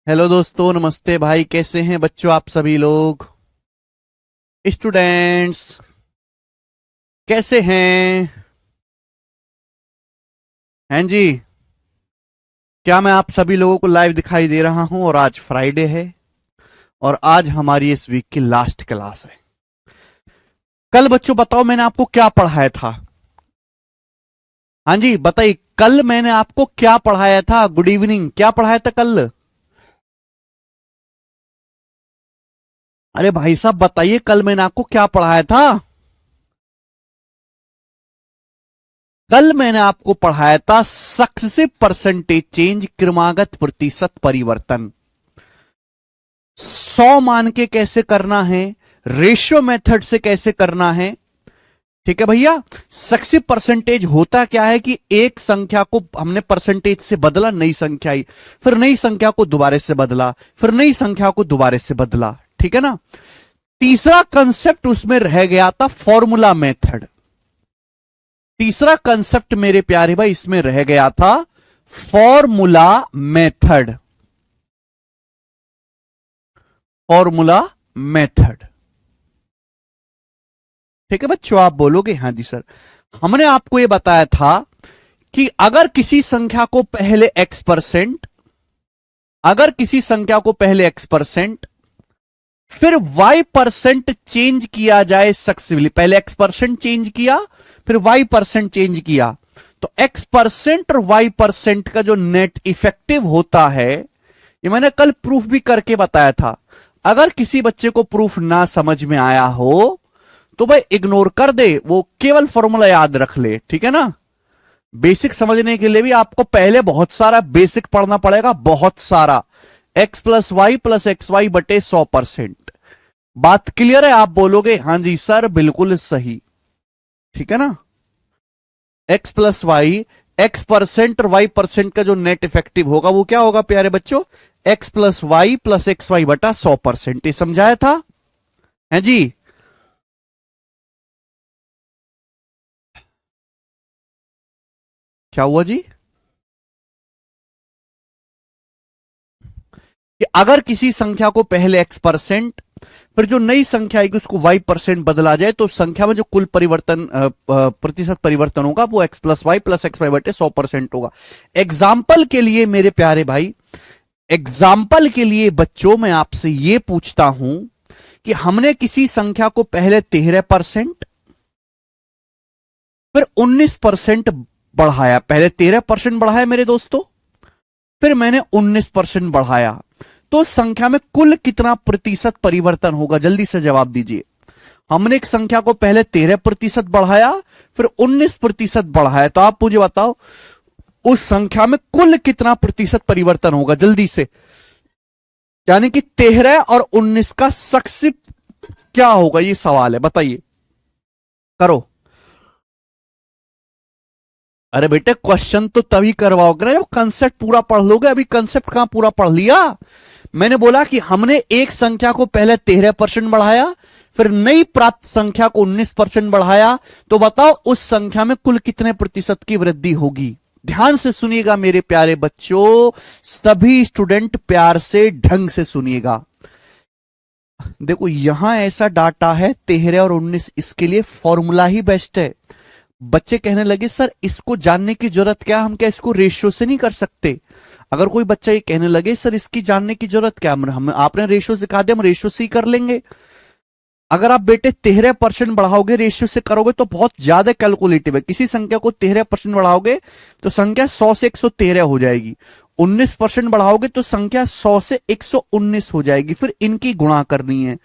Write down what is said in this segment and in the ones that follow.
Hello दोस्तों, नमस्ते भाई। कैसे हैं बच्चों आप सभी लोग? स्टूडेंट्स कैसे हैं? हैं जी? क्या मैं आप सभी लोगों को लाइव दिखाई दे रहा हूं? और आज फ्राइडे है और आज हमारी इस वीक की लास्ट क्लास है। कल बच्चों बताओ मैंने आपको क्या पढ़ाया था? हाँ जी बताइए, कल मैंने आपको क्या पढ़ाया था? Good evening. क्या पढ़ाया था कल? अरे भाई साहब बताइए, कल मैंने आपको क्या पढ़ाया था? कल मैंने आपको पढ़ाया था सक्सेसिव परसेंटेज चेंज, क्रमागत प्रतिशत परिवर्तन। 100 मान के कैसे करना है, रेशियो मेथड से कैसे करना है। ठीक है भैया। सक्सेसिव परसेंटेज होता क्या है कि एक संख्या को हमने परसेंटेज से बदला, नई संख्या आई, फिर नई संख्या को दोबारे से बदला, फिर नई संख्या को दोबारे से बदला। ठीक है ना। तीसरा कंसेप्ट उसमें रह गया था फॉर्मूला मेथड। तीसरा कंसेप्ट मेरे प्यारे भाई इसमें रह गया था फॉर्मूला मेथड। Formula method. ठीक है बच्चों, आप बोलोगे हाँ जी सर। हमने आपको यह बताया था कि अगर किसी संख्या को पहले x%, अगर किसी संख्या को पहले x%, फिर y% चेंज किया जाए सक्सेसफुली। पहले x% चेंज किया, फिर y% चेंज किया, तो x% और y% का जो नेट इफेक्टिव होता है, ये मैंने कल प्रूफ भी करके बताया था। अगर किसी बच्चे को प्रूफ ना समझ में आया हो तो भाई इग्नोर कर दे, वो केवल फॉर्मूला याद रख ले। ठीक है ना। बेसिक समझने के लिए भी आपको पहले बहुत सारा बेसिक पढ़ना पड़ेगा, बहुत सारा। x+y+xy/100%। बात क्लियर है? आप बोलोगे हाँ जी सर बिल्कुल सही। ठीक है ना। x+y, x% और y% का जो नेट इफेक्टिव होगा वो क्या होगा प्यारे बच्चों? x+y+xy/100%। ये समझाया था है जी। क्या हुआ जी? कि अगर किसी संख्या को पहले x%, फिर जो नई संख्या आएगी उसको y% बदला जाए, तो संख्या में जो कुल परिवर्तन प्रतिशत परिवर्तन होगा वो x+y+xy/100% होगा। एग्जाम्पल के लिए मेरे प्यारे भाई, एग्जाम्पल के लिए बच्चों मैं आपसे यह पूछता हूं कि हमने किसी संख्या को पहले 13%, फिर 19% बढ़ाया। पहले 13% बढ़ाया मेरे दोस्तों, फिर मैंने 19% बढ़ाया, तो संख्या में कुल कितना प्रतिशत परिवर्तन होगा? जल्दी से जवाब दीजिए। हमने एक संख्या को पहले 13% बढ़ाया, फिर 19% बढ़ाया, तो आप मुझे बताओ उस संख्या में कुल कितना प्रतिशत परिवर्तन होगा? जल्दी से। यानी कि 13 और 19 का सक्सेसिव क्या होगा, ये सवाल है, बताइए। करो। अरे बेटे क्वेश्चन तो तभी करवाओगे ना जब कंसेप्ट पूरा पढ़ लोगे। अभी कंसेप्ट कहां पूरा पढ़ लिया? मैंने बोला कि हमने एक संख्या को पहले 13% बढ़ाया, फिर नई प्राप्त संख्या को 19% बढ़ाया, तो बताओ उस संख्या में कुल कितने प्रतिशत की वृद्धि होगी? ध्यान से सुनिएगा मेरे प्यारे बच्चों, सभी स्टूडेंट प्यार से ढंग से सुनिएगा। देखो यहां ऐसा डाटा है 13 और 19, इसके लिए फॉर्मूला ही बेस्ट है। बच्चे कहने लगे सर इसको जानने की जरूरत क्या, हम क्या इसको रेशियो से नहीं कर सकते? अगर कोई बच्चा ये कहने लगे सर इसकी जानने की जरूरत क्या, हम आपने रेशियो सिखा दिया, हम रेशियो से ही कर लेंगे। अगर आप बेटे 13% बढ़ाओगे, रेशियो से करोगे तो बहुत ज्यादा कैलकुलेटिव है। किसी संख्या को 13% बढ़ाओगे तो संख्या 100 से 113 हो जाएगी। 19% बढ़ाओगे तो संख्या 100 से 119 हो जाएगी। फिर इनकी गुणा करनी है,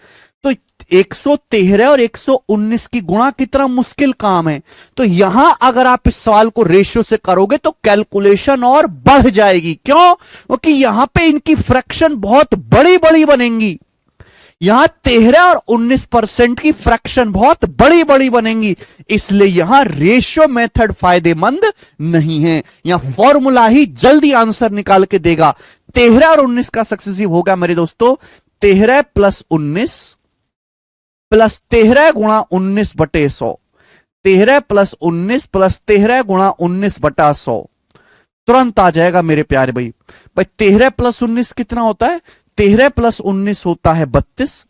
तो 113 और 119 की गुणा कितना मुश्किल काम है। तो यहां अगर आप इस सवाल को रेशियो से करोगे तो कैलकुलेशन और बढ़ जाएगी। क्यों? क्योंकि यहां पे इनकी फ्रैक्शन बहुत बड़ी बड़ी बनेंगी। यहां 13 और 19% की फ्रैक्शन बहुत बड़ी बड़ी बनेंगी, इसलिए यहां रेशियो मेथड फायदेमंद नहीं है। यहां फॉर्मूला ही जल्दी आंसर निकाल के देगा। 13 और 19 का सक्सेसिव होगा मेरे दोस्तों 13 + 19 + 13 × 19/100। 13 + 19 + 13 × 19/100। तुरंत आ जाएगा मेरे प्यारे भाई। भाई 13 प्लस 19 कितना होता है? 13 प्लस 19 होता है 32,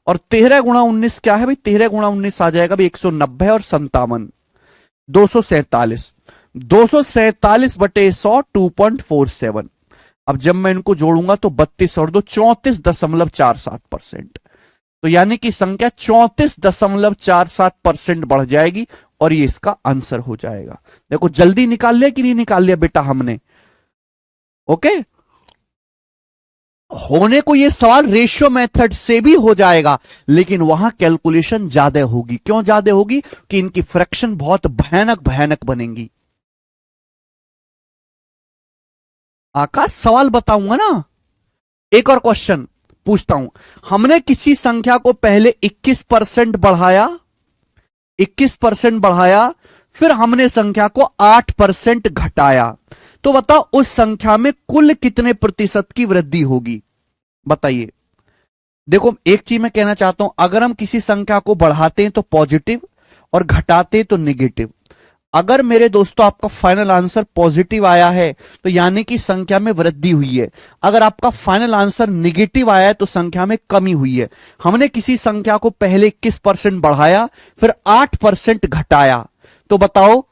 और 13 गुणा 19 क्या है भाई? 13 गुणा 19 आ जाएगा भाई 190 और 57, 247। 247 बटे 100 2.47। अब जब मैं इनको जोड़ूंगा तो 32 और 2 34.47%। तो यानी कि संख्या 34.47% बढ़ जाएगी और ये इसका आंसर हो जाएगा। देखो जल्दी निकाल लिया कि नहीं निकाल लिया बेटा हमने? ओके, होने को ये सवाल रेशियो मेथड से भी हो जाएगा, लेकिन वहां कैलकुलेशन ज्यादा होगी। क्यों ज्यादा होगी? कि इनकी फ्रैक्शन बहुत भयानक भयानक बनेंगी। आकाश सवाल बताऊंगा ना। एक और क्वेश्चन पूछता हूं। हमने किसी संख्या को पहले 21% बढ़ाया, 21% बढ़ाया, फिर हमने संख्या को 8% घटाया, तो बताओ उस संख्या में कुल कितने प्रतिशत की वृद्धि होगी? बताइए। देखो एक चीज मैं कहना चाहता हूं, अगर हम किसी संख्या को बढ़ाते हैं तो पॉजिटिव और घटाते हैं तो निगेटिव। अगर मेरे दोस्तों आपका फाइनल आंसर पॉजिटिव आया है तो यानी कि संख्या में वृद्धि हुई है। अगर आपका फाइनल आंसर निगेटिव आया है तो संख्या में कमी हुई है। हमने किसी संख्या को पहले 21% बढ़ाया, फिर 8% घटाया, तो बताओ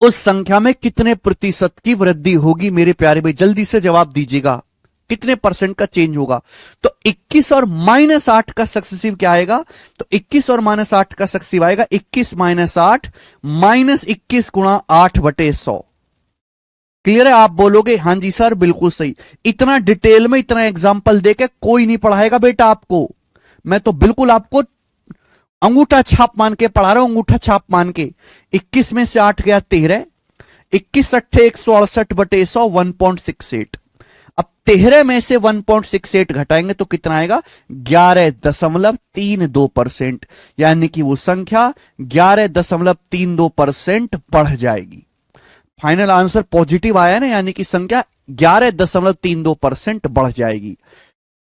उस संख्या में कितने प्रतिशत की वृद्धि होगी? मेरे प्यारे भाई जल्दी से जवाब दीजिएगा, कितने परसेंट का चेंज होगा? तो 21 और -8 का सक्सेसिव क्या आएगा? तो 21 और -8 का सक्सेसिव आएगा 21 - 8 -21 गुणा 8 बटे 100। क्लियर है? आप बोलोगे हां जी सर बिल्कुल सही। इतना डिटेल में इतना एग्जाम्पल देके कोई नहीं पढ़ाएगा बेटा आपको। मैं तो बिल्कुल आपको अंगूठा छाप मान के पढ़ा रहा हूं, अंगूठा छाप मान के। 21 में से 8 गया 13, 21 अट्ठे 168 बटे 100 1.68। अब 13 में से 1.68 घटाएंगे तो कितना आएगा? 11.32%। यानी कि वो संख्या 11.32% बढ़ जाएगी। फाइनल आंसर पॉजिटिव आया ना, यानी कि संख्या 11.32% बढ़ जाएगी।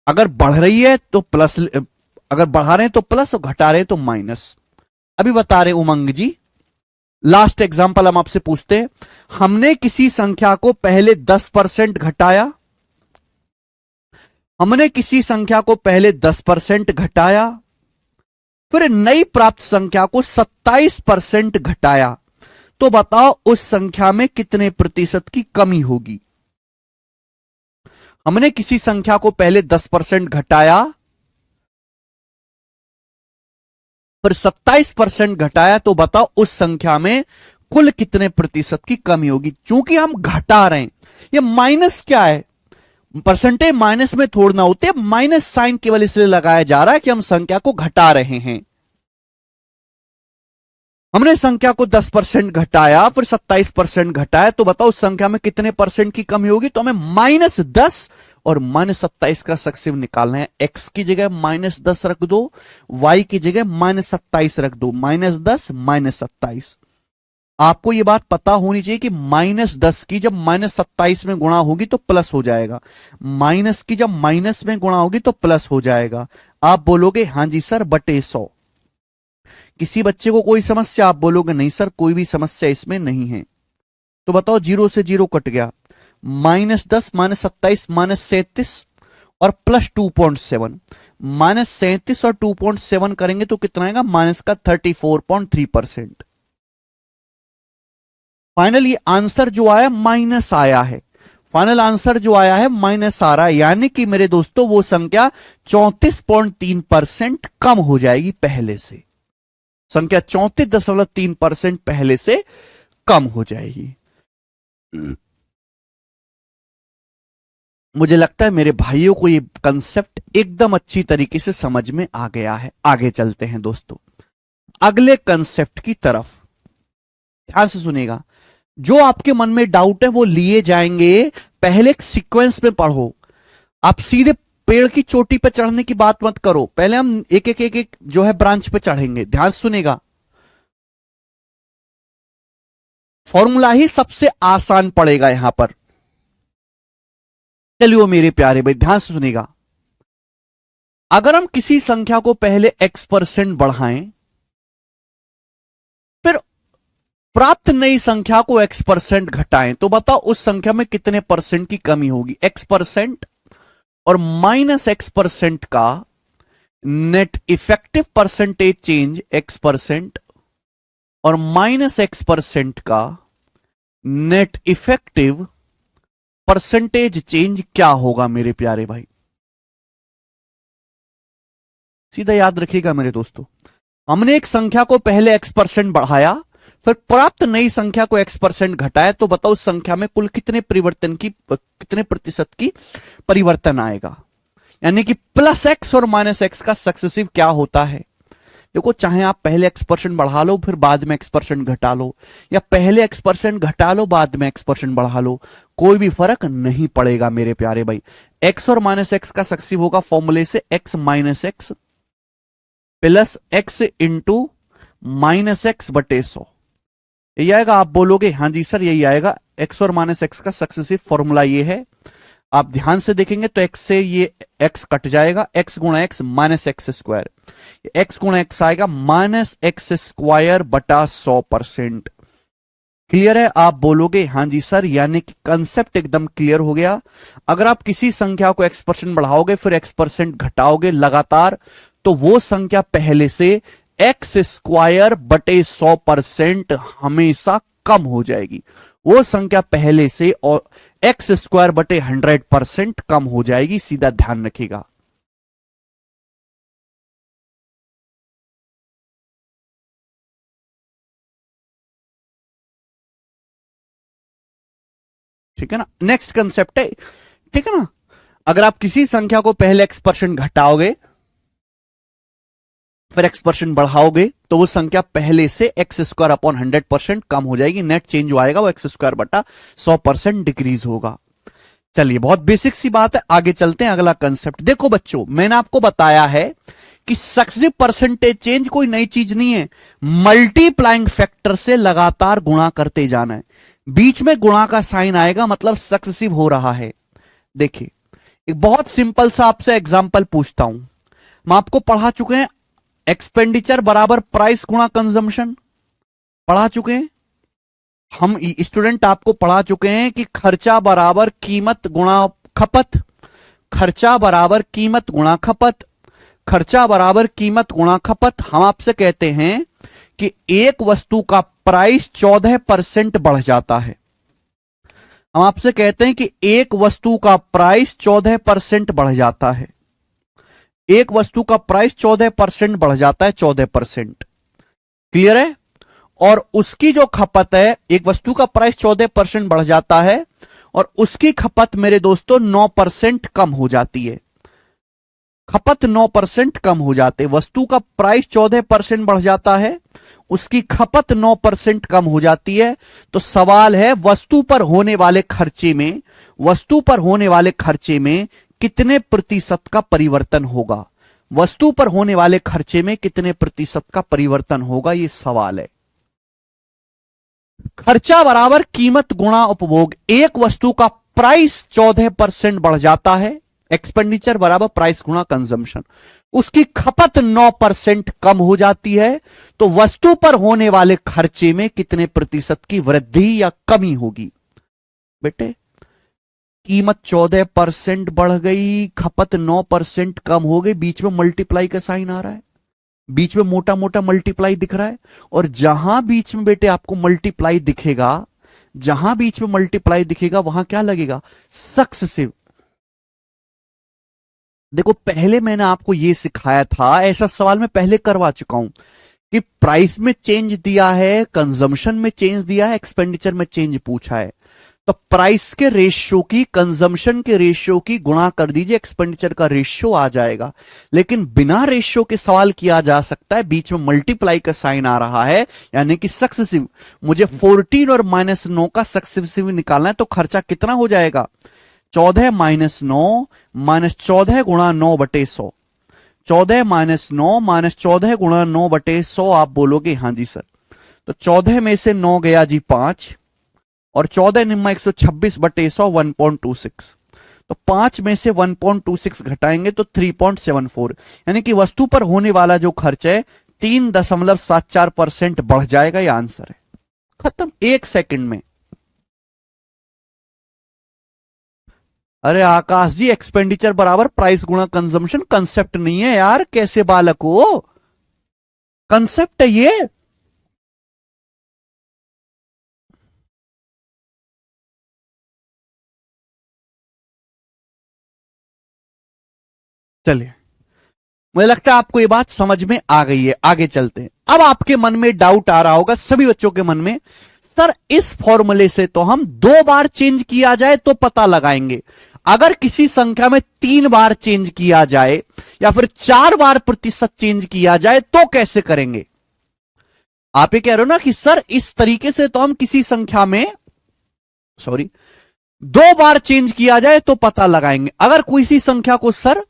अगर बढ़ रही है तो प्लस, अगर बढ़ा रहे हैं तो प्लस और घटा रहे हैं तो माइनस। अभी बता रहे उमंग जी, लास्ट एग्जांपल हम आपसे पूछते हैं। हमने किसी संख्या को पहले 10% घटाया, हमने किसी संख्या को पहले 10% घटाया, फिर नई प्राप्त संख्या को 27% घटाया, तो बताओ उस संख्या में कितने प्रतिशत की कमी होगी? हमने किसी संख्या को पहले 10% घटाया, फिर 27% घटाया, तो बताओ उस संख्या में कुल कितने प्रतिशत की कमी होगी? चूंकि हम घटा रहे हैं, ये माइनस क्या है? परसेंटेज माइनस में थोड़ना होते, माइनस साइन केवल इसलिए लगाया जा रहा है कि हम संख्या को घटा रहे हैं। हमने संख्या को 10% घटाया, फिर 27% घटाया, तो बताओ उस संख्या में कितने परसेंट की कमी होगी? तो हमें -10 और -27 का सक्सेसिव निकालना है। x की जगह -10 रख दो, y की जगह -27 रख दो। -10 -27। आपको यह बात पता होनी चाहिए कि -10 की जब -27 में गुणा होगी तो प्लस हो जाएगा, माइनस की जब माइनस में गुणा होगी तो प्लस हो जाएगा। आप बोलोगे हां जी सर बटे 100। किसी बच्चे को कोई समस्या? आप बोलोगे नहीं सर कोई भी समस्या इसमें नहीं है। तो बताओ 0 से 0 कट गया, -10 -27 -37 और प्लस 2.7। -37 और 2.7 करेंगे तो कितना आएगा? माइनस का 34.3%। फाइनली आंसर जो आया माइनस आया है, फाइनल आंसर जो आया है माइनस आ रहा है। यानी कि मेरे दोस्तों वो संख्या 34.3% कम हो जाएगी पहले से। संख्या 34.3% पहले से कम हो जाएगी। मुझे लगता है मेरे भाइयों को ये कंसेप्ट एकदम अच्छी तरीके से समझ में आ गया है। आगे चलते हैं दोस्तों अगले कंसेप्ट की तरफ। ध्यान से सुनिएगा, जो आपके मन में डाउट है वो लिए जाएंगे। पहले एक सीक्वेंस में पढ़ो। आप सीधे पेड़ की चोटी पे चढ़ने की बात मत करो, पहले हम एक एक एक एक जो है ब्रांच पे चढ़ेंगे। ध्यान सुनेगा, फॉर्मूला ही सबसे आसान पड़ेगा यहां पर। चलिए मेरे प्यारे भाई ध्यान से सुनेगा, अगर हम किसी संख्या को पहले x% बढ़ाएं, फिर प्राप्त नई संख्या को x% घटाएं तो बताओ उस संख्या में कितने परसेंट की कमी होगी। x% और -x% का net effective percentage change x% और -x% का नेट इफेक्टिव परसेंटेज चेंज क्या होगा मेरे प्यारे भाई। सीधा याद रखिएगा मेरे दोस्तों, हमने एक संख्या को पहले x% बढ़ाया, फिर प्राप्त नई संख्या को x% घटाया, तो बताओ उस संख्या में कुल कितने प्रतिशत की परिवर्तन आएगा। यानी कि +x और -x का सक्सेसिव क्या होता है। देखो, चाहे आप पहले x% बढ़ा लो फिर बाद में x% घटा लो, या पहले x% घटा लो बाद में x% बढ़ा लो, कोई भी फर्क नहीं पड़ेगा मेरे प्यारे भाई। x और -x का सक्सेसिव होगा फॉर्मूले से x -x plus x into -x बटे 100। यही आएगा। आप बोलोगे हाँ जी सर यही आएगा। x और -x का सक्सेसिव फॉर्मूला ये है। आप ध्यान से देखेंगे तो x से ये x कट जाएगा, x गुणा x -x², x गुणा x आएगा -x² बटा 100%। क्लियर है। आप बोलोगे हाँ जी सर, यानी कि कंसेप्ट एकदम क्लियर हो गया। अगर आप किसी संख्या को x% बढ़ाओगे फिर x% घटाओगे लगातार, तो वो संख्या पहले से x² बटे 100% हमेशा कम हो जाएगी। वो संख्या पहले से और x² बटे 100% कम हो जाएगी। सीधा ध्यान रखिएगा। ठीक है ना। नेक्स्ट कंसेप्ट है, ठीक है ना। अगर आप किसी संख्या को पहले x% घटाओगे फिर x% बढ़ाओगे तो वो संख्या पहले से x² अपॉन 100% कम हो जाएगी। नेट चेंज जो आएगा वो x² बटा 100% डिक्रीज होगा। चलिए, बहुत बेसिक सी बात है, आगे चलते हैं। अगला कंसेप्ट देखो बच्चों, मैंने आपको बताया है कि सक्सेसिव परसेंटेज चेंज कोई नई चीज नहीं है। मल्टीप्लाइंग फैक्टर से लगातार गुणा करते जाना है। बीच में गुणा का साइन आएगा मतलब सक्सेसिव हो रहा है। देखिए, एक बहुत सिंपल सा आपसे एग्जांपल पूछता हूं। हम आपको पढ़ा चुके हैं एक्सपेंडिचर बराबर प्राइस गुणा कंजम्पशन, पढ़ा चुके हैं। हम स्टूडेंट आपको पढ़ा चुके हैं कि खर्चा बराबर कीमत गुणा खपत, खर्चा बराबर कीमत गुणा खपत, खर्चा बराबर कीमत गुणा खपत। हम आपसे कहते हैं कि एक वस्तु का प्राइस 14% बढ़ जाता है। हम आपसे कहते हैं कि एक वस्तु का प्राइस 14% बढ़ जाता है। एक वस्तु का प्राइस 14% बढ़ जाता है, 14%। क्लियर है। और उसकी जो खपत है, एक वस्तु का प्राइस 14% बढ़ जाता है और उसकी खपत मेरे दोस्तों 9% कम हो जाती है। खपत 9% कम हो जाते, वस्तु का प्राइस 14% बढ़ जाता है, उसकी खपत 9% कम हो जाती है। तो सवाल है वस्तु पर होने वाले खर्चे में, वस्तु पर होने वाले खर्चे में कितने प्रतिशत का परिवर्तन होगा। वस्तु पर होने वाले खर्चे में कितने प्रतिशत का परिवर्तन होगा, यह सवाल है। खर्चा बराबर कीमत गुणा उपभोग। एक वस्तु का प्राइस 14% बढ़ जाता है, एक्सपेंडिचर बराबर प्राइस गुणा कंजम्पशन, उसकी खपत 9% कम हो जाती है। तो वस्तु पर होने वाले खर्चे में कितने प्रतिशत की वृद्धि या कमी होगी। बेटे, कीमत 14% बढ़ गई, खपत 9% कम हो गई, बीच में मल्टीप्लाई का साइन आ रहा है, बीच में मोटा मोटा मल्टीप्लाई दिख रहा है। और जहां बीच में बेटे आपको मल्टीप्लाई दिखेगा, जहां बीच में मल्टीप्लाई दिखेगा वहां क्या लगेगा, सक्सेसिव। देखो, पहले मैंने आपको यह सिखाया था, ऐसा सवाल मैं पहले करवा चुका हूं कि प्राइस में चेंज दिया है, कंजम्पशन में चेंज दिया है, एक्सपेंडिचर में चेंज पूछा है, तो प्राइस के रेशियो की कंजम्पशन के रेशियो की गुणा कर दीजिए, एक्सपेंडिचर का रेशियो आ जाएगा। लेकिन बिना रेशियो के सवाल किया जा सकता है, बीच में मल्टीप्लाई का साइन आ रहा है, यानी कि सक्सेसिव। मुझे 14 और -9 का सक्सेसिव निकालना है, तो खर्चा कितना हो जाएगा, 14 - 9 -14 गुणा 9 बटे 100। 14 - 9 -14 गुणा 9 बटे 100। आप बोलोगे हाँ जी सर, तो 14 में से 9 गया जी 5 और 14 निम्मा 126 बटे 100 1.26। तो 5 में से 1.26 घटाएंगे तो 3.74, यानी कि वस्तु पर होने वाला जो खर्च है 3.74% बढ़ जाएगा। यह आंसर है। खत्म 1 सेकंड में। अरे आकाश जी, एक्सपेंडिचर बराबर प्राइस गुणा कंजम्पशन कंसेप्ट नहीं है यार, कैसे बालक हो, कंसेप्ट है ये। चलिए, मुझे लगता है आपको ये बात समझ में आ गई है, आगे चलते हैं। अब आपके मन में डाउट आ रहा होगा, सभी बच्चों के मन में, सर इस फॉर्मूले से तो हम 2 बार चेंज किया जाए तो पता लगाएंगे, अगर किसी संख्या में 3 बार चेंज किया जाए या फिर 4 बार प्रतिशत चेंज किया जाए तो कैसे करेंगे। आप ये कह रहे हो ना कि सर इस तरीके से तो हम किसी संख्या में, सॉरी, 2 बार चेंज किया जाए तो पता लगाएंगे, अगर किसी संख्या को सर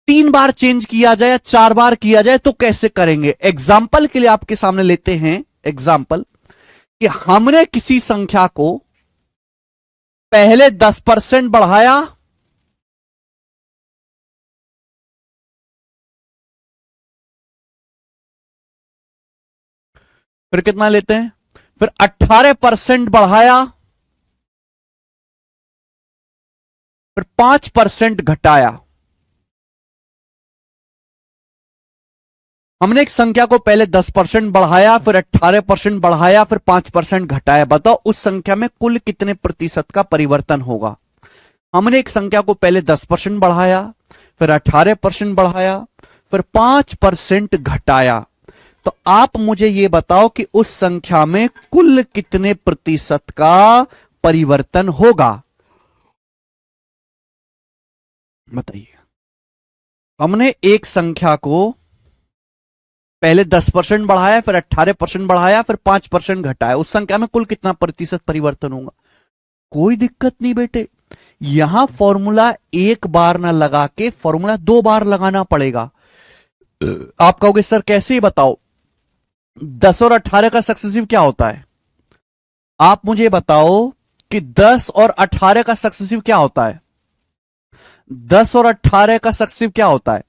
3 बार चेंज किया जाए या 4 बार किया जाए तो कैसे करेंगे। एग्जाम्पल के लिए आपके सामने लेते हैं एग्जाम्पल कि हमने किसी संख्या को पहले 10% बढ़ाया, फिर कितना लेते हैं, फिर 18% बढ़ाया, फिर 5% घटाया। हमने एक संख्या को पहले 10% बढ़ाया, फिर 18% बढ़ाया, फिर 5% घटाया। बताओ उस संख्या में कुल कितने प्रतिशत का परिवर्तन होगा। हमने एक संख्या को पहले 10% बढ़ाया, फिर 18% बढ़ाया, फिर 5% घटाया। तो आप मुझे यह बताओ कि उस संख्या में कुल कितने प्रतिशत का परिवर्तन होगा। बताइए, हमने एक संख्या को पहले 10% बढ़ाया, फिर 18% बढ़ाया, फिर 5% घटाया, उस संख्या में कुल कितना प्रतिशत परिवर्तन होगा। कोई दिक्कत नहीं बेटे, यहां फॉर्मूला 1 बार ना लगा के फॉर्मूला 2 बार लगाना पड़ेगा। आप कहोगे सर कैसे, ही बताओ 10 और 18 का सक्सेसिव क्या होता है। आप मुझे बताओ कि 10 और 18 का सक्सेसिव क्या होता है। 10 और 18 का सक्सेसिव क्या होता है,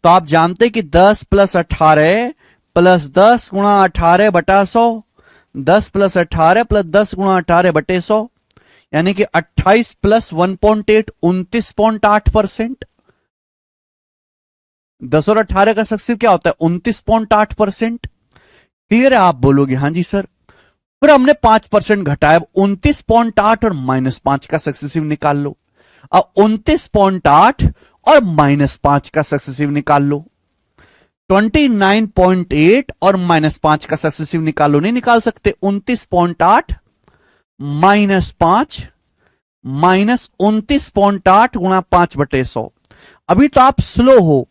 तो आप जानते कि 10 + 18 + 10 गुणा 18 बटा 100, 10 + 18 + 10 गुणा 18 बटे 100, यानी कि 28 + 1.8 29.8%। 10 और 18 का सक्सेसिव क्या होता है, 29.8%। क्लियर है, आप बोलोगे हाँ जी सर। फिर हमने 5% घटाया, 29.8 और -5 का सक्सेसिव निकाल लो। अब 29.8 और -5 का सक्सेसिव निकाल लो। 29.8 और -5 का सक्सेसिव निकालो, नहीं निकाल सकते। 29.8 -5 -29.8 गुणा 5/100। अभी तो आप स्लो हो,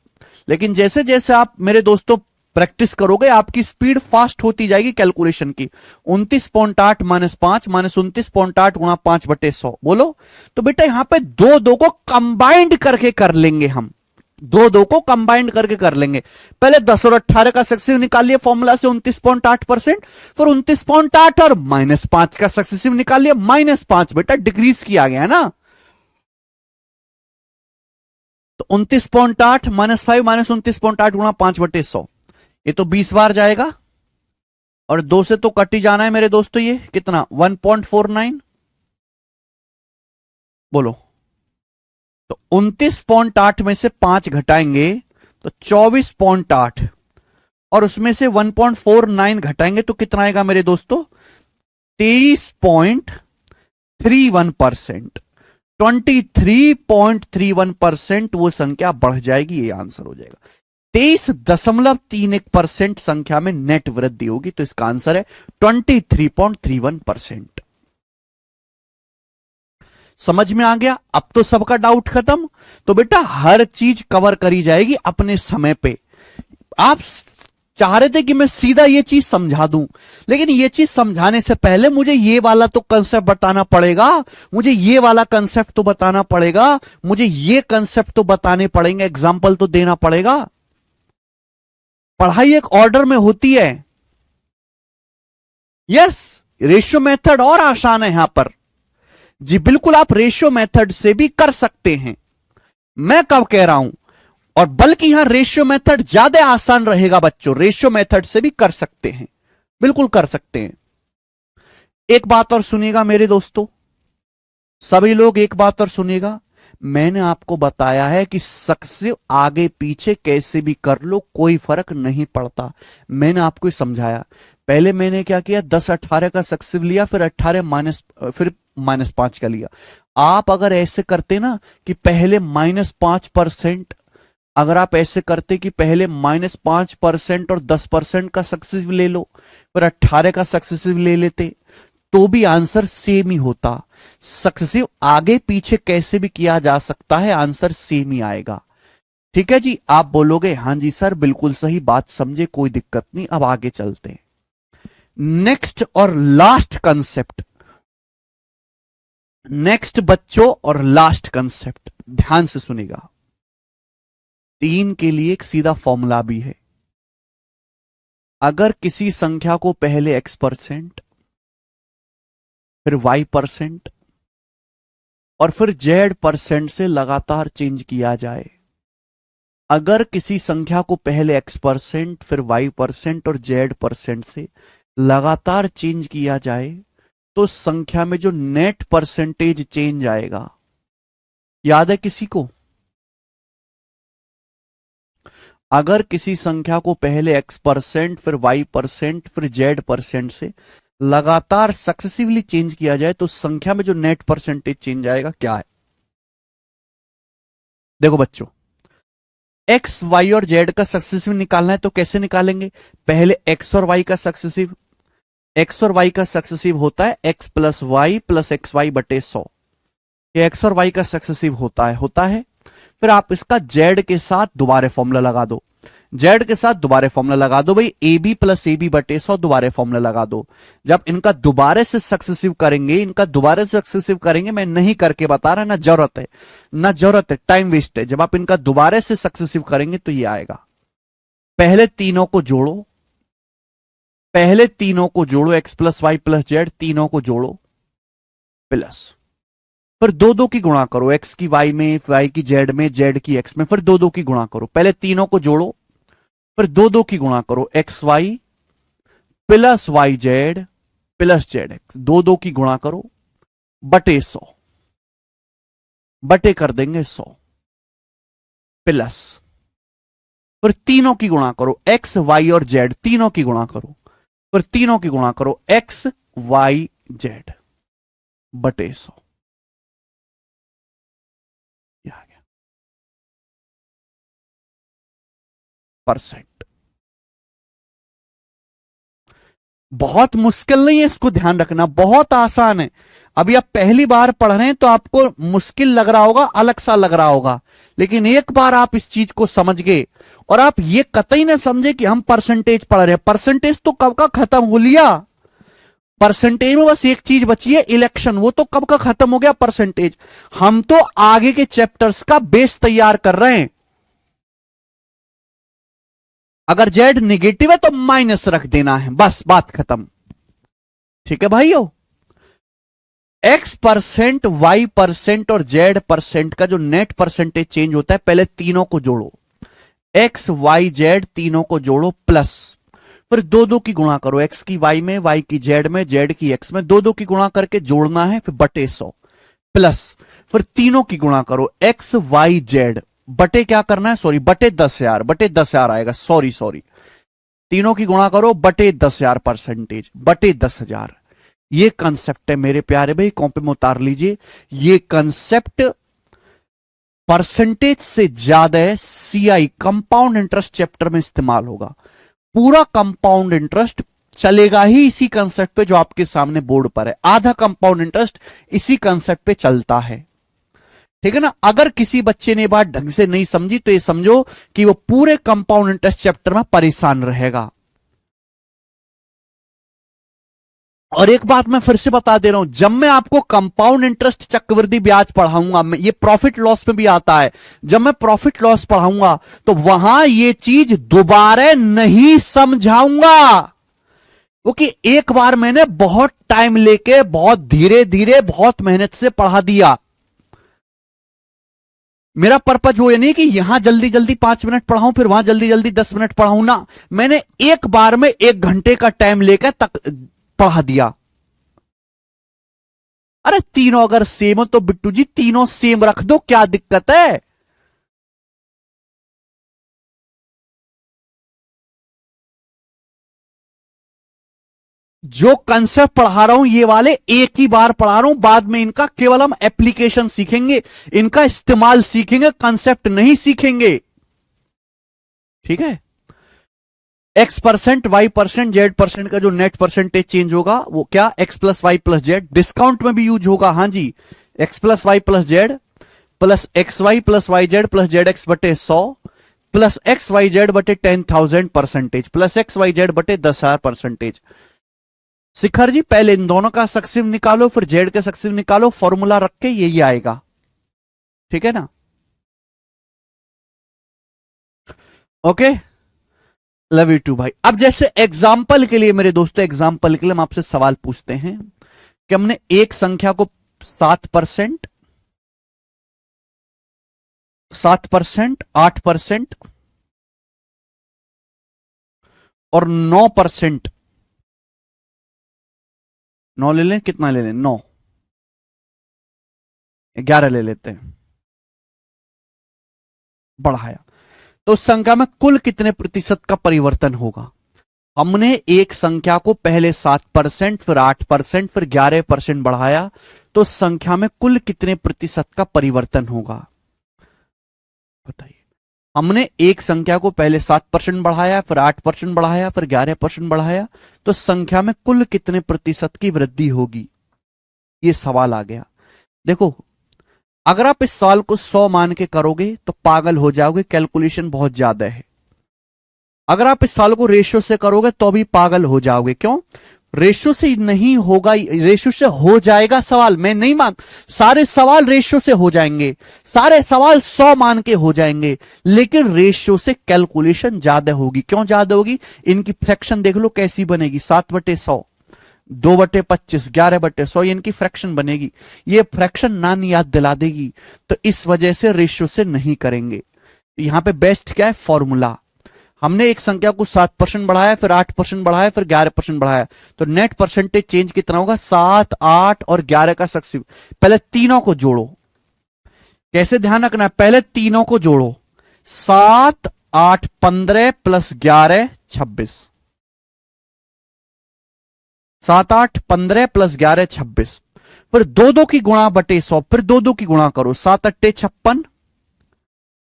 लेकिन जैसे जैसे आप मेरे दोस्तों प्रैक्टिस करोगे आपकी स्पीड फास्ट होती जाएगी कैलकुलेशन की। 29.8 -5 -29.8 गुणा 5/100 बोलो। तो बेटा यहां पे दो दो को कंबाइंड करके कर लेंगे हम, दो को कंबाइंड करके कर लेंगे। पहले 10 और 18 का सक्सेसिव निकालिए फॉर्मूला से 29.8%, फिर 29.8 और -5 का सक्सेसिव निकालिए। -5 बेटा डिक्रीज किया गया है ना, तो 29.8 -5 -29.8 गुणा 5/100, ये तो 20 बार जाएगा और 2 से तो कट ही जाना है मेरे दोस्तों। ये कितना 1.49 बोलो। तो 29.8 में से 5 घटाएंगे तो 24.8 और उसमें से 1.49 घटाएंगे तो कितना आएगा मेरे दोस्तों, 23.31%। 23.31% वो संख्या बढ़ जाएगी, ये आंसर हो जाएगा। 23.31% संख्या में नेट वृद्धि होगी, तो इसका आंसर है 23.31%। समझ में आ गया, अब तो सबका डाउट खत्म। तो बेटा हर चीज कवर करी जाएगी अपने समय पे। आप चाह रहे थे कि मैं सीधा ये चीज समझा दूं, लेकिन ये चीज समझाने से पहले मुझे ये वाला तो कंसेप्ट बताना पड़ेगा, मुझे ये वाला कंसेप्ट तो बताना पड़ेगा, मुझे ये कंसेप्ट तो बताने पड़ेंगे, एग्जाम्पल तो देना पड़ेगा। पढ़ाई एक ऑर्डर में होती है। यस, रेशियो मेथड और आसान है यहां पर जी, बिल्कुल आप रेशियो मेथड से भी कर सकते हैं। मैं कब कह रहा हूं, और बल्कि यहां रेशियो मेथड ज्यादा आसान रहेगा बच्चों, रेशियो मेथड से भी कर सकते हैं, बिल्कुल कर सकते हैं। एक बात और सुनिएगा मेरे दोस्तों, सभी लोग एक बात और सुनिएगा, मैंने आपको बताया है कि सक्सेसिव आगे पीछे कैसे भी कर लो कोई फर्क नहीं पड़ता। मैंने आपको समझाया। पहले मैंने क्या किया, 10-18 का सक्सेसिव लिया, फिर 18 माइनस, फिर -5 का लिया। आप अगर ऐसे करते ना कि पहले -5%, अगर आप ऐसे करते कि पहले -5% और 10% का सक्सेसिव ले लो, फिर 18 का सक्सेसिव ले लेते, तो भी आंसर सेम ही होता। सक्सेसिव आगे पीछे कैसे भी किया जा सकता है, आंसर सेम ही आएगा। ठीक है जी, आप बोलोगे हाँ जी सर बिल्कुल सही बात समझे, कोई दिक्कत नहीं। अब आगे चलते हैं, नेक्स्ट और लास्ट कंसेप्ट। नेक्स्ट बच्चों और लास्ट कंसेप्ट, ध्यान से सुनेगा। 3 के लिए एक सीधा फॉर्मूला भी है। अगर किसी संख्या को पहले x%, फिर y% और फिर z% से लगातार चेंज किया जाए, अगर किसी संख्या को पहले x%, फिर y% और z% से लगातार चेंज किया जाए, तो संख्या में जो नेट परसेंटेज चेंज आएगा, याद है किसी को? अगर किसी संख्या को पहले x%, फिर y%, फिर z% से लगातार सक्सेसिवली चेंज किया जाए, तो संख्या में जो नेट परसेंटेज चेंज आएगा क्या है? देखो बच्चों, x, y और z का सक्सेसिव निकालना है तो कैसे निकालेंगे? पहले x और y का सक्सेसिव, x और y का सक्सेसिव होता है x plus Y plus X Y बटे 100। ये x और y का सक्सेसिव होता है। फिर आप इसका z के साथ दोबारा फॉर्मूला लगा दो, z के साथ दोबारा फॉर्मूला लगा दो भाई, ab प्लस ab बटे 100 दोबारा फॉर्मूला लगा दो। जब इनका दोबारा से सक्सेसिव करेंगे, मैं नहीं करके बता रहा, ना जरूरत है, टाइम वेस्ट है। जब आप इनका दोबारा से सक्सेसिव करेंगे तो ये आएगा। पहले तीनों को जोड़ो, x plus Y plus Z, तीनों को जोड़ो प्लस, फिर 2-2 की गुणा करो, x की y में, y की z में, z की x में, फिर 2-2 की गुणा करो। पहले तीनों को जोड़ो, फिर 2-2 की गुणा करो, X Y plus Y Z plus Z X, 2-2 की गुणा करो बटे 100, बटे कर देंगे 100 प्लस, फिर तीनों की गुणा करो, एक्स वाई और जेड तीनों की गुणा करो, फिर तीनों की गुणा करो, एक्स वाई जेड बटे 100। परसेंट। बहुत मुश्किल नहीं है, इसको ध्यान रखना, बहुत आसान है। अभी आप पहली बार पढ़ रहे हैं तो आपको मुश्किल लग रहा होगा, अलग सा लग रहा होगा, लेकिन एक बार आप इस चीज को समझ गए और आप ये कतई ना समझे कि हम परसेंटेज पढ़ रहे हैं। परसेंटेज तो कब का खत्म हो लिया। परसेंटेज में बस एक चीज बची है, इलेक्शन, वो तो कब का खत्म हो गया परसेंटेज। हम तो आगे के चैप्टर्स का बेस तैयार कर रहे हैं। अगर जेड निगेटिव है तो माइनस रख देना है, बस बात खत्म। ठीक है भाइयों, x% y% और z% का जो नेट परसेंटेज चेंज होता है, पहले तीनों को जोड़ो, x y z तीनों को जोड़ो प्लस, फिर 2-2 की गुणा करो, x की y में, y की z में, z की x में, 2-2 की गुणा करके जोड़ना है, फिर बटे 100 प्लस, फिर तीनों की गुणा करो, x y z बटे क्या करना है, सॉरी बटे 10,000, बटे 10,000 आएगा, सॉरी तीनों की गुणा करो बटे 10,000 परसेंटेज, बटे 10,000। ये कंसेप्ट है मेरे प्यारे भाई, कॉपी में उतार लीजिए। ये कंसेप्ट परसेंटेज से ज्यादा है CI कंपाउंड इंटरेस्ट चैप्टर में इस्तेमाल होगा। पूरा कंपाउंड इंटरेस्ट चलेगा ही इसी कंसेप्ट पे जो आपके सामने बोर्ड पर है, आधा कंपाउंड इंटरेस्ट इसी कंसेप्ट पे चलता है। ठीक है ना। अगर किसी बच्चे ने बात ढंग से नहीं समझी तो ये समझो कि वो पूरे कंपाउंड इंटरेस्ट चैप्टर में परेशान रहेगा। और एक बात मैं फिर से बता दे रहा हूं, जब मैं आपको कंपाउंड इंटरेस्ट चक्रवृद्धि ब्याज पढ़ाऊंगा, ये प्रॉफिट लॉस में भी आता है, जब मैं प्रॉफिट लॉस पढ़ाऊंगा तो वहां ये चीज दोबारा नहीं समझाऊंगा, क्योंकि एक बार मैंने बहुत टाइम लेके, बहुत धीरे धीरे, बहुत मेहनत से पढ़ा दिया। मेरा पर्पज वो ये नहीं कि यहां जल्दी जल्दी 5 मिनट पढ़ाऊं, फिर वहां जल्दी जल्दी 10 मिनट पढ़ाऊं ना, मैंने एक बार में 1 घंटे का टाइम लेकर तक पढ़ा दिया। अरे तीनों अगर सेम हो तो बिट्टू जी तीनों सेम रख दो, क्या दिक्कत है? जो कंसेप्ट पढ़ा रहा हूं ये वाले एक ही बार पढ़ा रहा हूं, बाद में इनका केवल हम एप्लीकेशन सीखेंगे, इनका इस्तेमाल सीखेंगे, कंसेप्ट नहीं सीखेंगे। ठीक है। X% Y% Z% का जो नेट परसेंटेज चेंज होगा वो क्या, X plus Y plus Z, discount में भी यूज होगा। हाँ जी, X plus Y plus Z plus XY plus YZ plus ZX बटे 100 प्लस XYZ बटे 10,000 परसेंटेज प्लस XYZ बटे 10,000 परसेंटेज। शिखर जी पहले इन दोनों का सक्सिव निकालो, फिर जेड का सक्सिव निकालो, फॉर्मूला रख के यही आएगा। ठीक है ना? ओके, लव यू टू भाई। अब जैसे एग्जाम्पल के लिए मेरे दोस्तों, एग्जाम्पल के लिए हम आपसे सवाल पूछते हैं कि हमने एक संख्या को 7%, 7%, 8% और 9%, 9 ले लें, कितना ले लें, 9, 11 ले लेते हैं, बढ़ाया तो उस संख्या में कुल कितने प्रतिशत का परिवर्तन होगा? हमने एक संख्या को पहले 7%, फिर 8%, फिर 11% बढ़ाया तो संख्या में कुल कितने प्रतिशत का परिवर्तन होगा? बताइए। हमने एक संख्या को पहले 7% बढ़ाया, फिर 8% बढ़ाया, फिर 11% बढ़ाया तो संख्या में कुल कितने प्रतिशत की वृद्धि होगी? ये सवाल आ गया। देखो, अगर आप इस सवाल को 100 मान के करोगे तो पागल हो जाओगे, कैलकुलेशन बहुत ज्यादा है। अगर आप इस सवाल को रेशियो से करोगे तो भी पागल हो जाओगे। क्यों? रेशियो से नहीं होगा, रेशियो से हो जाएगा सवाल, मैं नहीं मान, सारे सवाल रेशियो से हो जाएंगे, सारे सवाल 100 मान के हो जाएंगे, लेकिन रेशियो से कैलकुलेशन ज्यादा होगी। क्यों ज्यादा होगी? इनकी फ्रैक्शन देख लो कैसी बनेगी, 7/100, 2/25, 11/100, ये इनकी फ्रैक्शन बनेगी। ये फ्रैक्शन नान याद दिला देगी, तो इस वजह से रेशियो से नहीं करेंगे। यहां पे बेस्ट क्या है, फॉर्मूला। हमने एक संख्या को 7% बढ़ाया, फिर 8% बढ़ाया, फिर 11% बढ़ाया, तो नेट परसेंटेज चेंज कितना होगा? 7, 8 और 11 का सक्सिव। पहले तीनों को जोड़ो, कैसे ध्यान रखना है, पहले तीनों को जोड़ो, 7, 8, 15 प्लस 11, 26, 7, 8, 15 प्लस 11, 26, फिर दो दो की गुणा बटे 100, फिर दो दो की गुणा करो, 7 8 56,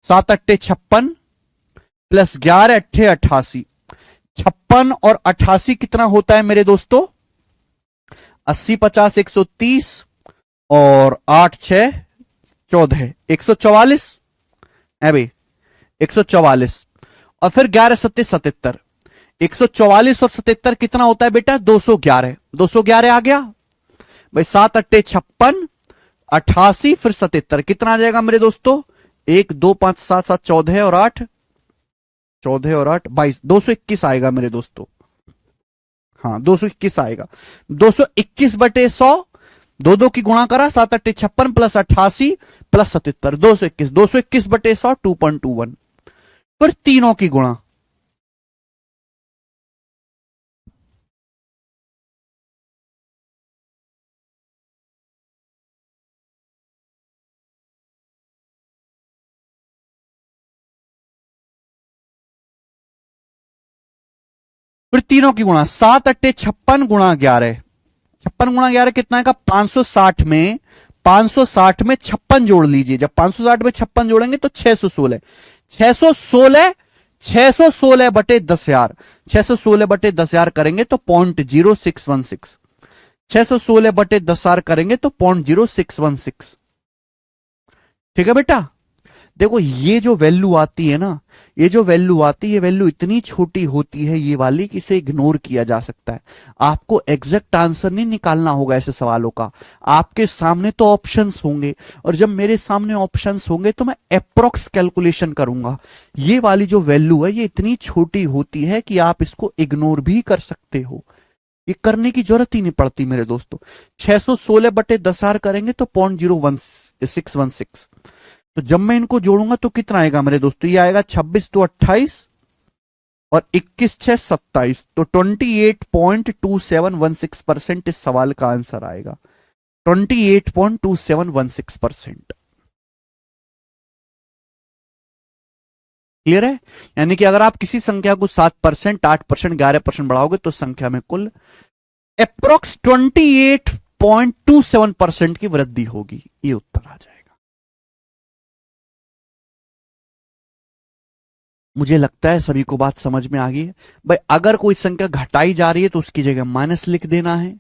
7 8 56 प्लस 11 8 88, 56 और 88 कितना होता है मेरे दोस्तों? 80, 50, 130 और 8 6 14, 144 है भाई, 144 और फिर 11 7 77, 144 और 77 कितना होता है बेटा? 211, 211 आ गया भाई। 7 8 56, 88 फिर 77 कितना आ जाएगा मेरे दोस्तों? 1 2 5 7 7 14 और 8, 14 और 8 22, 221 आएगा मेरे दोस्तों। हाँ 221 आएगा। 221/100, दो दो की गुणा करा, 7 8 56 प्लस 88 प्लस 77, 221, 221/100, 2.21, फिर तीनों की गुणा, फिर तीनों की गुणा, 7 8 56 गुणा 11, 56 गुणा 11 कितना आएगा? 560 में, 560 में 56 जोड़ लीजिए, जब 560 में 56 जोड़ेंगे तो 616, 616, 616/10,000, 616/10,000 करेंगे तो 0.0616, 616/10,000 करेंगे तो 0.0616। ठीक है बेटा? देखो ये जो वैल्यू आती है ना, ये जो वैल्यू आती है, ये वैल्यू इतनी छोटी होती है ये वाली कि इसे इग्नोर किया जा सकता है। आपको एग्जैक्ट आंसर नहीं निकालना होगा ऐसे सवालों का, आपके सामने तो ऑप्शंस होंगे, और जब मेरे सामने ऑप्शंस होंगे तो मैं अप्रोक्स कैलकुलेशन करूंगा। ये वाली जो वैल्यू है ये इतनी छोटी होती है कि आप इसको इग्नोर भी कर सकते हो, ये करने की जरूरत ही नहीं पड़ती मेरे दोस्तों। 616/10,000 करेंगे तो 0.0616, तो जब मैं इनको जोड़ूंगा तो कितना आएगा मेरे दोस्तों? ये आएगा 26 2 28 और 21 6 27, तो 28.2716% इस सवाल का आंसर आएगा। 28.2716%। क्लियर है? यानी कि अगर आप किसी संख्या को 7%, 8%, 11% बढ़ाओगे तो संख्या में कुल अप्रोक्स 28.27% की वृद्धि होगी। ये उत्तर आ जाएगा। मुझे लगता है सभी को बात समझ में आ गई है। भाई अगर कोई संख्या घटाई जा रही है तो उसकी जगह माइनस लिख देना है।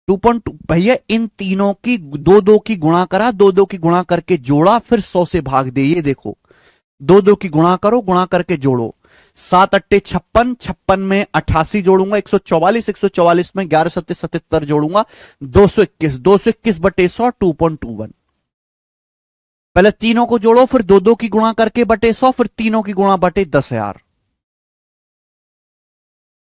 2.2 भैया इन तीनों की दो दो की गुणा करा, दो दो की गुणा करके जोड़ा, फिर 100 से भाग दे। ये देखो, दो दो की गुणा करो, गुणा करके जोड़ो। 7 अट्टे 56, 56 में 88 जोड़ूंगा 144, 144 में 11 सत्ते 77 जोड़ूंगा 221, 221 बटे 100 2.21। पहले तीनों को जोड़ो, फिर दो दो की गुणा करके बटे 100, फिर तीनों की गुणा बटे 10,000।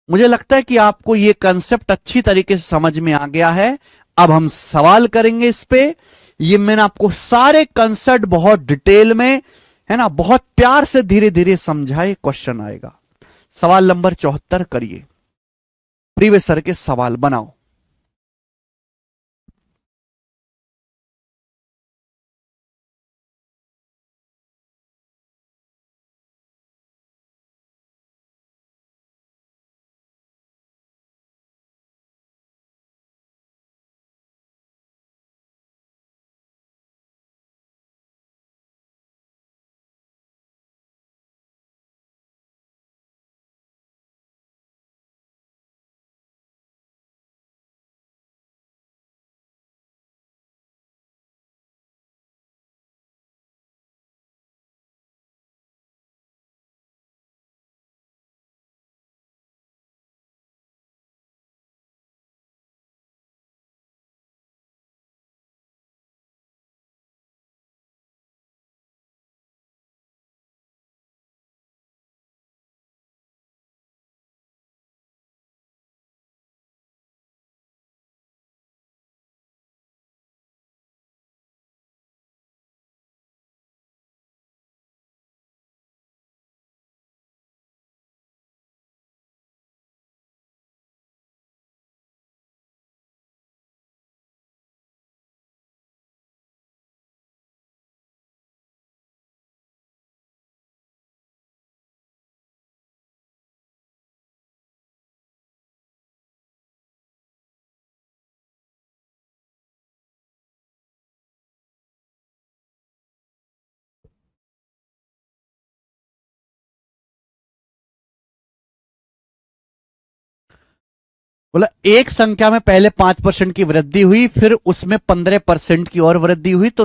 मुझे लगता है कि आपको यह कंसेप्ट अच्छी तरीके से समझ में आ गया है। अब हम सवाल करेंगे इस पे। ये मैंने आपको सारे कंसेप्ट बहुत डिटेल में, है ना, बहुत प्यार से धीरे धीरे समझाए। क्वेश्चन आएगा। सवाल नंबर 74 करिए। प्रीवियस सर के सवाल बनाओ। बोला एक संख्या में पहले 5% की वृद्धि हुई, फिर उसमें 15% की और वृद्धि हुई, तो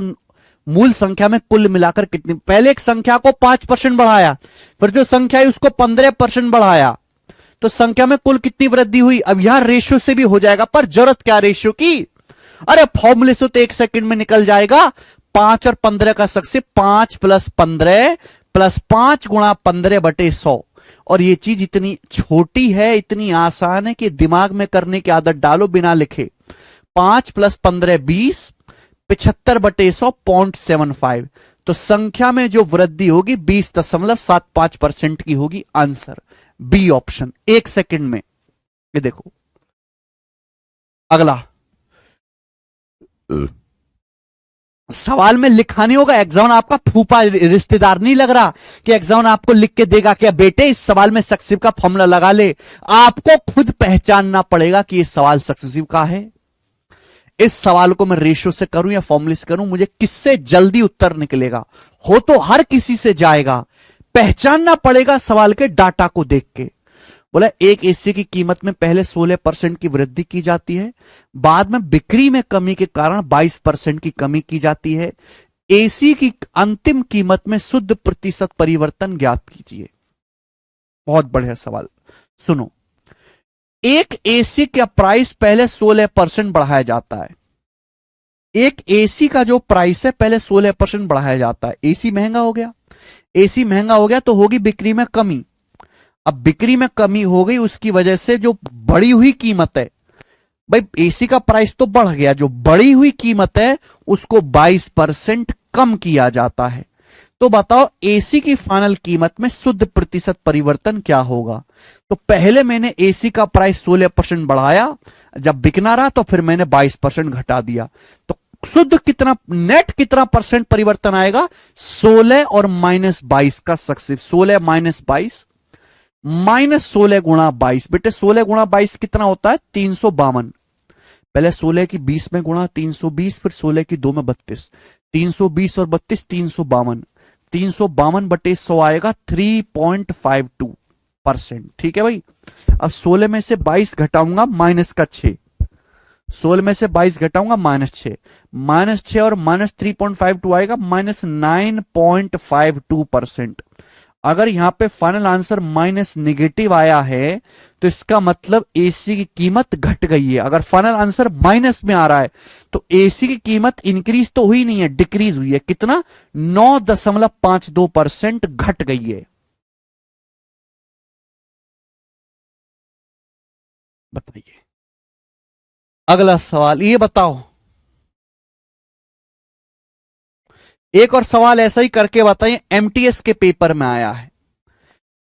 मूल संख्या में कुल मिलाकर कितनी। पहले एक संख्या को 5% बढ़ाया, फिर जो संख्या है उसको 15% बढ़ाया, तो संख्या में कुल कितनी वृद्धि हुई। अब यहां रेशियो से भी हो जाएगा, पर जरूरत क्या रेशियो की। अरे फॉर्मूले से तो 1 सेकंड में निकल जाएगा। 5 और 15 का सक्से 5 + 15 + 5 × 15/100। और ये चीज इतनी छोटी है, इतनी आसान है कि दिमाग में करने की आदत डालो बिना लिखे। 5 + 15 20, 75/100 0.75। तो संख्या में जो वृद्धि होगी 20.75% की होगी। Answer B option. 1 सेकंड में। ये देखो अगला सवाल में लिखा नहीं होगा। एग्जाम आपका फूफा रिश्तेदार नहीं लग रहा कि एग्जाम आपको लिख के देगा क्या बेटे इस सवाल में सक्सेसिव का फॉर्मूला लगा ले। आपको खुद पहचानना पड़ेगा कि यह सवाल सक्सेसिव का है। इस सवाल को मैं रेशियो से करूं या फॉर्मूले से करूं, मुझे किससे जल्दी उत्तर निकलेगा, हो तो हर किसी से जाएगा। पहचानना पड़ेगा सवाल के डाटा को देख के। बोला एक एसी की कीमत में पहले 16% की वृद्धि की जाती है, बाद में बिक्री में कमी के कारण 22% की कमी की जाती है। एसी की अंतिम कीमत में शुद्ध प्रतिशत परिवर्तन ज्ञात कीजिए। बहुत बढ़िया सवाल। सुनो, एक एसी का प्राइस पहले 16% बढ़ाया जाता है। एक एसी का जो प्राइस है पहले 16% बढ़ाया जाता है। एसी महंगा हो गया, एसी महंगा हो गया तो होगी बिक्री में कमी। अब बिक्री में कमी हो गई, उसकी वजह से जो बढ़ी हुई कीमत है, भाई एसी का प्राइस तो बढ़ गया, जो बढ़ी हुई कीमत है उसको 22% कम किया जाता है। तो बताओ एसी की फाइनल कीमत में शुद्ध प्रतिशत परिवर्तन क्या होगा। तो पहले मैंने एसी का प्राइस 16% बढ़ाया, जब बिकना रहा तो फिर मैंने 22% घटा दिया। तो शुद्ध कितना, नेट कितना परसेंट परिवर्तन आएगा, 16 और -22 का सक्सेस, 16 -22 -16 गुणा 22। बेटे 16 गुणा 22 कितना होता है, 352। पहले 16 की 20 में गुणा 320, फिर 16 की 2 में 32, 320 और 32 352, 352 बटे 100 आएगा 3.52%। ठीक है भाई। अब 16 में से 22 घटाऊंगा माइनस का 6, 16 में से 22 घटाऊंगा -6, -6 और -3.52 आएगा -9.52%। अगर यहां पे फाइनल आंसर माइनस नेगेटिव आया है तो इसका मतलब एसी की कीमत घट गई है। अगर फाइनल आंसर माइनस में आ रहा है तो एसी की कीमत इंक्रीज तो हुई नहीं है, डिक्रीज हुई है। कितना, 9.52% घट गई है। बताइए अगला सवाल, ये बताओ, एक और सवाल ऐसा ही करके बताइए, एमटीएस के पेपर में आया है।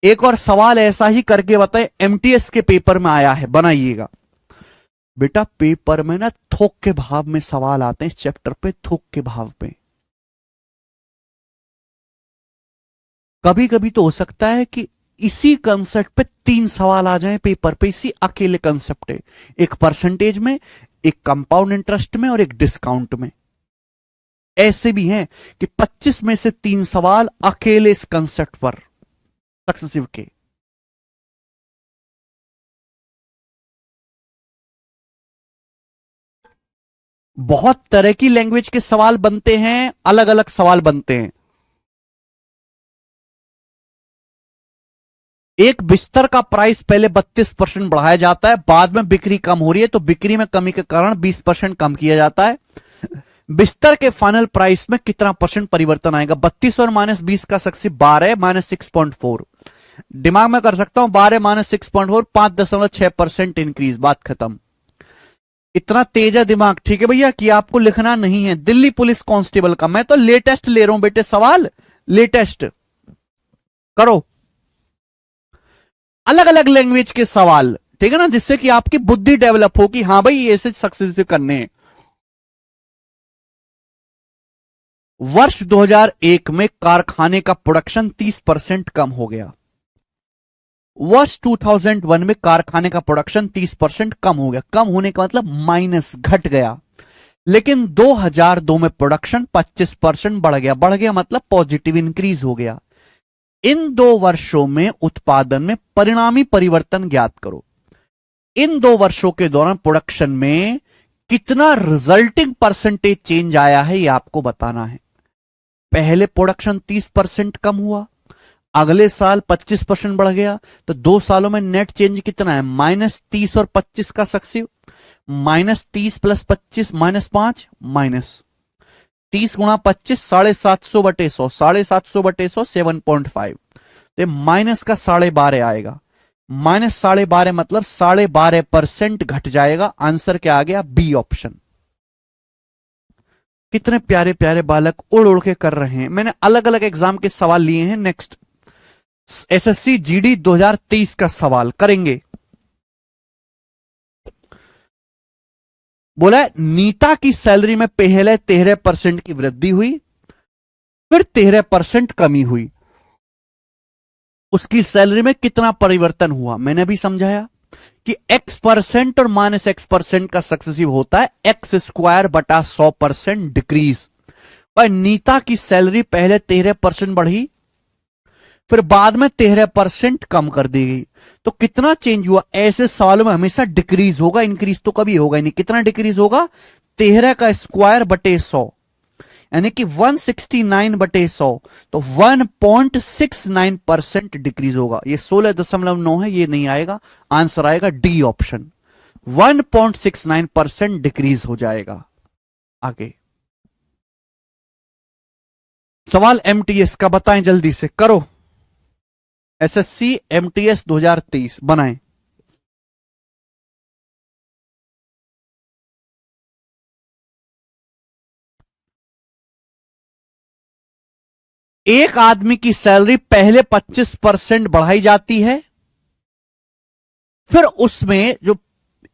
एक और सवाल ऐसा ही करके बताइए, एमटीएस के पेपर में आया है, बनाइएगा। बेटा पेपर में ना थोक के भाव में सवाल आते हैं, इस चैप्टर पे थोक के भाव पे। कभी कभी तो हो सकता है कि इसी कंसेप्ट पे 3 सवाल आ जाएं पेपर पे, इसी अकेले कंसेप्ट है, एक परसेंटेज में, एक कंपाउंड इंटरेस्ट में और एक डिस्काउंट में। ऐसे भी हैं कि 25 में से 3 सवाल अकेले इस कंसेप्ट पर सक्सेसिव के। बहुत तरह की लैंग्वेज के सवाल बनते हैं, अलग अलग सवाल बनते हैं। एक बिस्तर का प्राइस पहले 32% बढ़ाया जाता है, बाद में बिक्री कम हो रही है तो बिक्री में कमी के कारण 20% कम किया जाता है। बिस्तर के फाइनल प्राइस में कितना परसेंट परिवर्तन आएगा, 32 और -20 का सक्सेस 12 -6.4। दिमाग में कर सकता हूं, 12 -6.4, 5.6% इंक्रीज, बात खत्म। इतना तेज है दिमाग, ठीक है भैया, कि आपको लिखना नहीं है। दिल्ली पुलिस कांस्टेबल का मैं तो लेटेस्ट ले रहा हूं बेटे सवाल, लेटेस्ट करो। अलग अलग लैंग्वेज के सवाल, ठीक है ना, जिससे कि आपकी बुद्धि डेवलप हो कि हाँ भाई ऐसे सक्सेस करने हैं। वर्ष 2001 में कारखाने का प्रोडक्शन 30% कम हो गया। वर्ष 2001 में कारखाने का प्रोडक्शन 30% कम हो गया। कम होने का मतलब माइनस, घट गया। लेकिन 2002 में प्रोडक्शन 25% बढ़ गया। बढ़ गया मतलब पॉजिटिव, इंक्रीज हो गया। इन 2 वर्षों में उत्पादन में परिणामी परिवर्तन ज्ञात करो। इन 2 वर्षों के दौरान प्रोडक्शन में कितना रिजल्टिंग परसेंटेज चेंज आया है, यह आपको बताना है। पहले प्रोडक्शन 30% कम हुआ, अगले साल 25% बढ़ गया, तो 2 सालों में नेट चेंज कितना है, -30 और 25 का सक्सेसिव। -30 + 25 -5, -30 × 25 750/100, 750/100 7.5। तो माइनस का 12.5 आएगा। -12.5 मतलब 12.5% घट जाएगा। आंसर क्या आ गया, बी ऑप्शन। कितने प्यारे प्यारे बालक उड़ उड़ के कर रहे हैं। मैंने अलग अलग एग्जाम के सवाल लिए हैं। नेक्स्ट एसएससी जीडी 2023 का सवाल करेंगे। बोला है नीता की सैलरी में पहले 13% की वृद्धि हुई, फिर 13% कमी हुई। उसकी सैलरी में कितना परिवर्तन हुआ, मैंने भी समझाया कि x% और -x% का सक्सेसिव होता है x² / 100% डिक्रीज। भाई नीता की सैलरी पहले 13% बढ़ी, फिर बाद में 13% कम कर दी गई। तो कितना चेंज हुआ, ऐसे सालों में हमेशा डिक्रीज होगा, इंक्रीज तो कभी होगा ही नहीं। कितना डिक्रीज होगा, 13² / 100, यानी कि 169/100। तो 1.69% डिक्रीज होगा। ये 16.9 है, ये नहीं आएगा। आंसर आएगा डी ऑप्शन, 1.69% डिक्रीज हो जाएगा। आगे सवाल एमटीएस का बताएं, जल्दी से करो। एसएससी एमटीएस 2023 बनाएं। एक आदमी की सैलरी पहले 25% बढ़ाई जाती है, फिर उसमें जो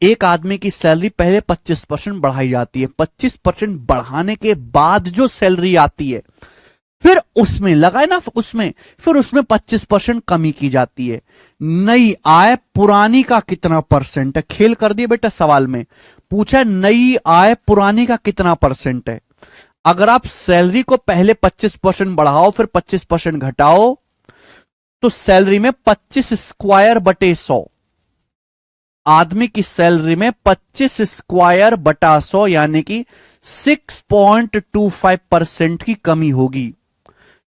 एक आदमी की सैलरी पहले 25% बढ़ाई जाती है, 25% बढ़ाने के बाद जो सैलरी आती है फिर उसमें लगाए ना, उसमें फिर उसमें 25% कमी की जाती है। नई आय पुरानी का कितना परसेंट है? खेल कर दिए बेटा, सवाल में पूछा नई आय पुरानी का कितना परसेंट है। अगर आप सैलरी को पहले 25% बढ़ाओ फिर 25% घटाओ तो सैलरी में 25 स्क्वायर बटे 100, आदमी की सैलरी में 25 स्क्वायर बटा 100 यानी कि 6.25% की कमी होगी।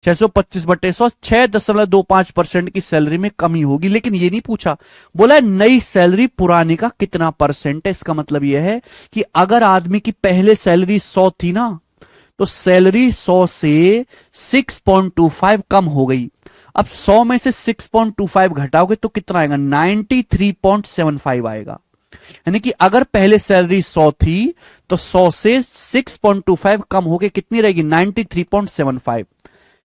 625/100 6.25% की सैलरी में कमी होगी। लेकिन ये नहीं पूछा, बोला नई सैलरी पुरानी का कितना परसेंट है। इसका मतलब यह है कि अगर आदमी की पहले सैलरी 100 थी ना, तो सैलरी 100 से 6.25 कम हो गई। अब 100 में से 6.25 घटाओगे तो कितना आएगा? 93.75 आएगा। यानी कि अगर पहले सैलरी 100 थी तो 100 से 6.25 कम होके कितनी रहेगी? 93.75।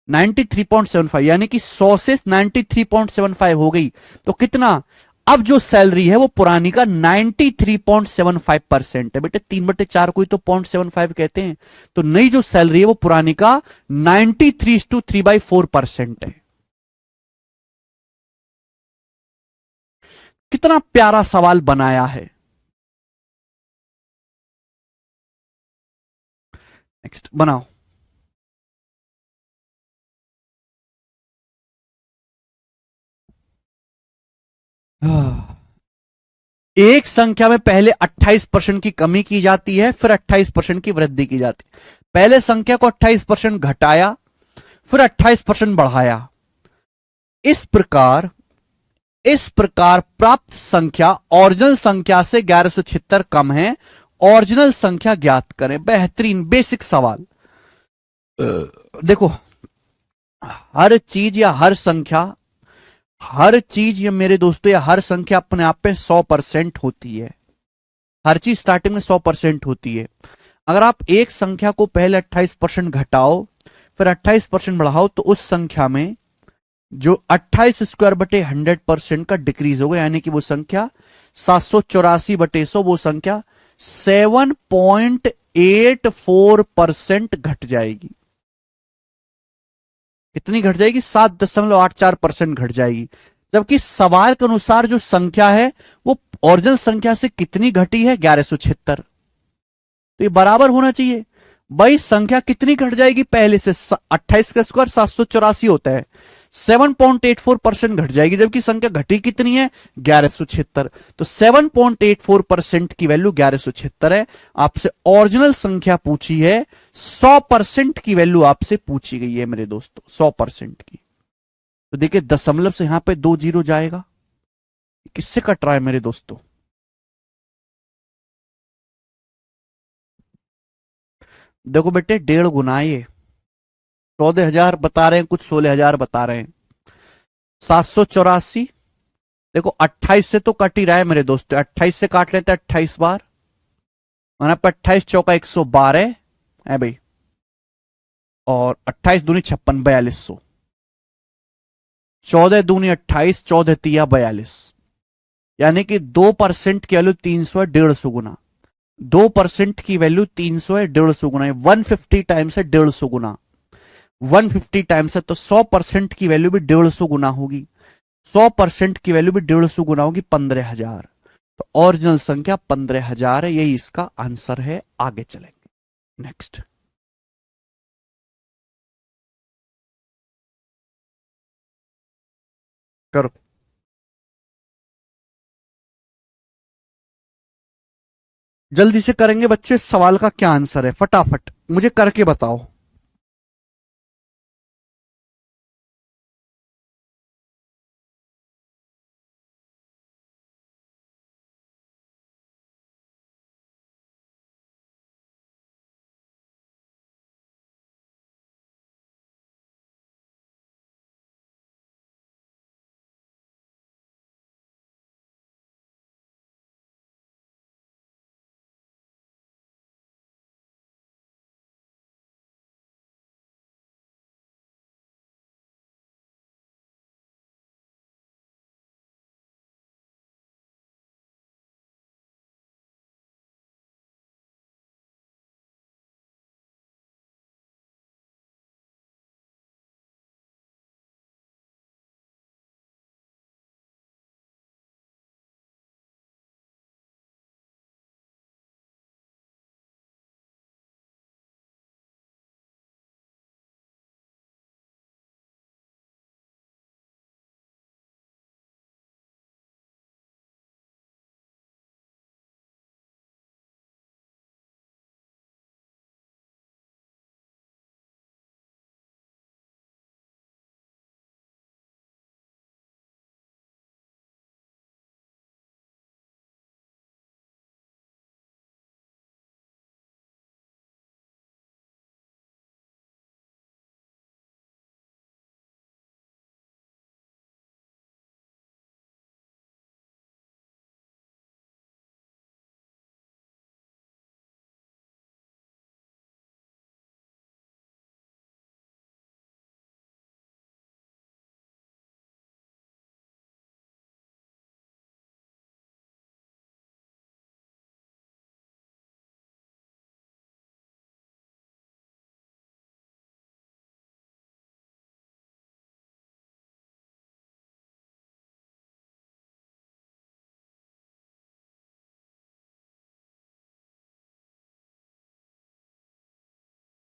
93.75 यानी कि 100 से 93.75 हो गई तो कितना? अब जो सैलरी है वो पुरानी का 93.75% है। बेटे 3/4 को ही तो 0.75 कहते हैं। तो नई जो सैलरी है वो पुरानी का 93/3/4% है। कितना प्यारा सवाल बनाया है। नेक्स्ट बनाओ। एक संख्या में पहले 28% की कमी की जाती है, फिर 28% की वृद्धि की जाती है। पहले संख्या को 28% घटाया, फिर 28% बढ़ाया। इस प्रकार प्राप्त संख्या ओरिजिनल संख्या से 1176 कम है। ओरिजिनल संख्या ज्ञात करें। बेहतरीन बेसिक सवाल। देखो, हर चीज या हर संख्या, हर चीज या मेरे दोस्तों या हर संख्या अपने आप पे 100% होती है। हर चीज स्टार्टिंग में 100% होती है। अगर आप एक संख्या को पहले 28% घटाओ फिर 28% बढ़ाओ तो उस संख्या में जो 28 स्क्वायर बटे 100% का डिक्रीज होगा, यानी कि वो संख्या 784/100, वो संख्या 7.84% घट जाएगी। कितनी घट जाएगी? 7.84% घट जाएगी। जबकि सवाल के अनुसार जो संख्या है वो ओरिजिनल संख्या से कितनी घटी है? 1176। तो ये बराबर होना चाहिए। भाई संख्या कितनी घट जाएगी? पहले से 28 का स्क्वायर 784 होता है, 7.84% घट जाएगी। जबकि संख्या घटी कितनी है? 1176। तो 7.84% की वैल्यू 1176 है। आपसे ओरिजिनल संख्या पूछी है, 100% की वैल्यू आपसे पूछी गई है मेरे दोस्तों, 100% की। तो देखिए दशमलव से यहां पे 2 जीरो जाएगा। किससे कट रहा है मेरे दोस्तों? देखो बेटे 1.5 गुना है ये। 14,000 बता रहे हैं, कुछ 16,000 बता रहे हैं। 784, देखो 28 से तो कट ही रहा है मेरे दोस्तों। 28 से काट लेते हैं 28 बार, माना पर 28 चौका 112 है भाई, और 28 दूनी 56, 4200। 14 दूनी 28, 14 तिया 42, यानी कि 2% की वैल्यू 300 है, 150 गुना। 2% की वैल्यू 300 है, 150 गुना है। 150 टाइम्स है 150 गुना। 150 टाइम्स है तो 100% की वैल्यू भी 150 गुना होगी। 100% की वैल्यू भी 150 गुना होगी, 15,000। तो ओरिजिनल संख्या 15,000 है। यही इसका आंसर है। आगे चलेंगे। नेक्स्ट करो। जल्दी से करेंगे बच्चे। इस सवाल का क्या आंसर है? फटाफट मुझे करके बताओ।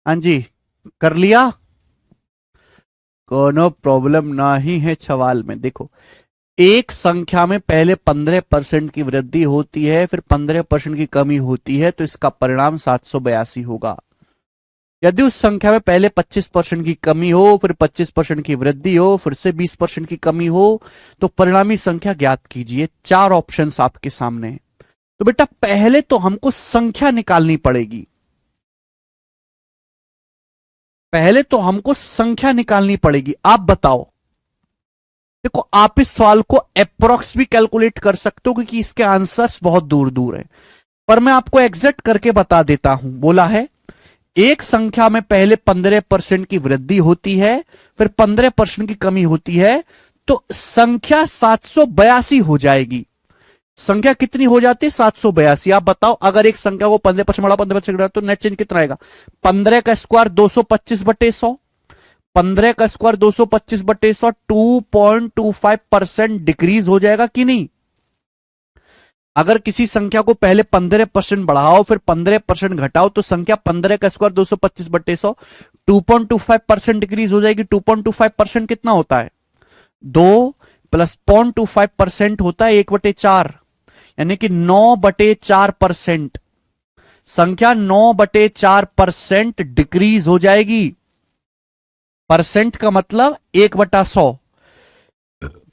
हाँ जी, कर लिया, कोनो प्रॉब्लम ना ही है सवाल में। देखो, एक संख्या में पहले 15% की वृद्धि होती है, फिर 15% की कमी होती है, तो इसका परिणाम 782 होगा। यदि उस संख्या में पहले 25% की कमी हो, फिर 25% की वृद्धि हो, फिर से 20% की कमी हो, तो परिणामी संख्या ज्ञात कीजिए। चार ऑप्शंस आपके सामने हैं। तो बेटा पहले तो हमको संख्या निकालनी पड़ेगी, पहले तो हमको संख्या निकालनी पड़ेगी। आप बताओ। देखो, आप इस सवाल को अप्रोक्स भी कैलकुलेट कर सकते हो, क्योंकि इसके आंसर्स बहुत दूर दूर हैं, पर मैं आपको एग्जैक्ट करके बता देता हूं। बोला है एक संख्या में पहले 15% की वृद्धि होती है, फिर 15% की कमी होती है, तो संख्या 782 हो जाएगी। संख्या कितनी हो जाती है? 782। आप बताओ, अगर एक संख्या को 15% बढ़ा, 15% घटा, तो नेट चेंज कितना आएगा? 15 का स्क्वायर 225/100। 15 का स्क्वायर 225/100, 2.25% डिक्रीज हो जाएगा कि नहीं? अगर किसी संख्या को पहले 15% बढ़ाओ, फिर 15% घटाओ, तो संख्या 15 का स्क्वायर 225/100, 2.25% डिक्रीज हो जाएगी। 2.25% कितना होता है? 2 + 0.25% होता है 1/4, यानी कि 9/4%। संख्या 9/4% डिक्रीज हो जाएगी। परसेंट का मतलब 1/100,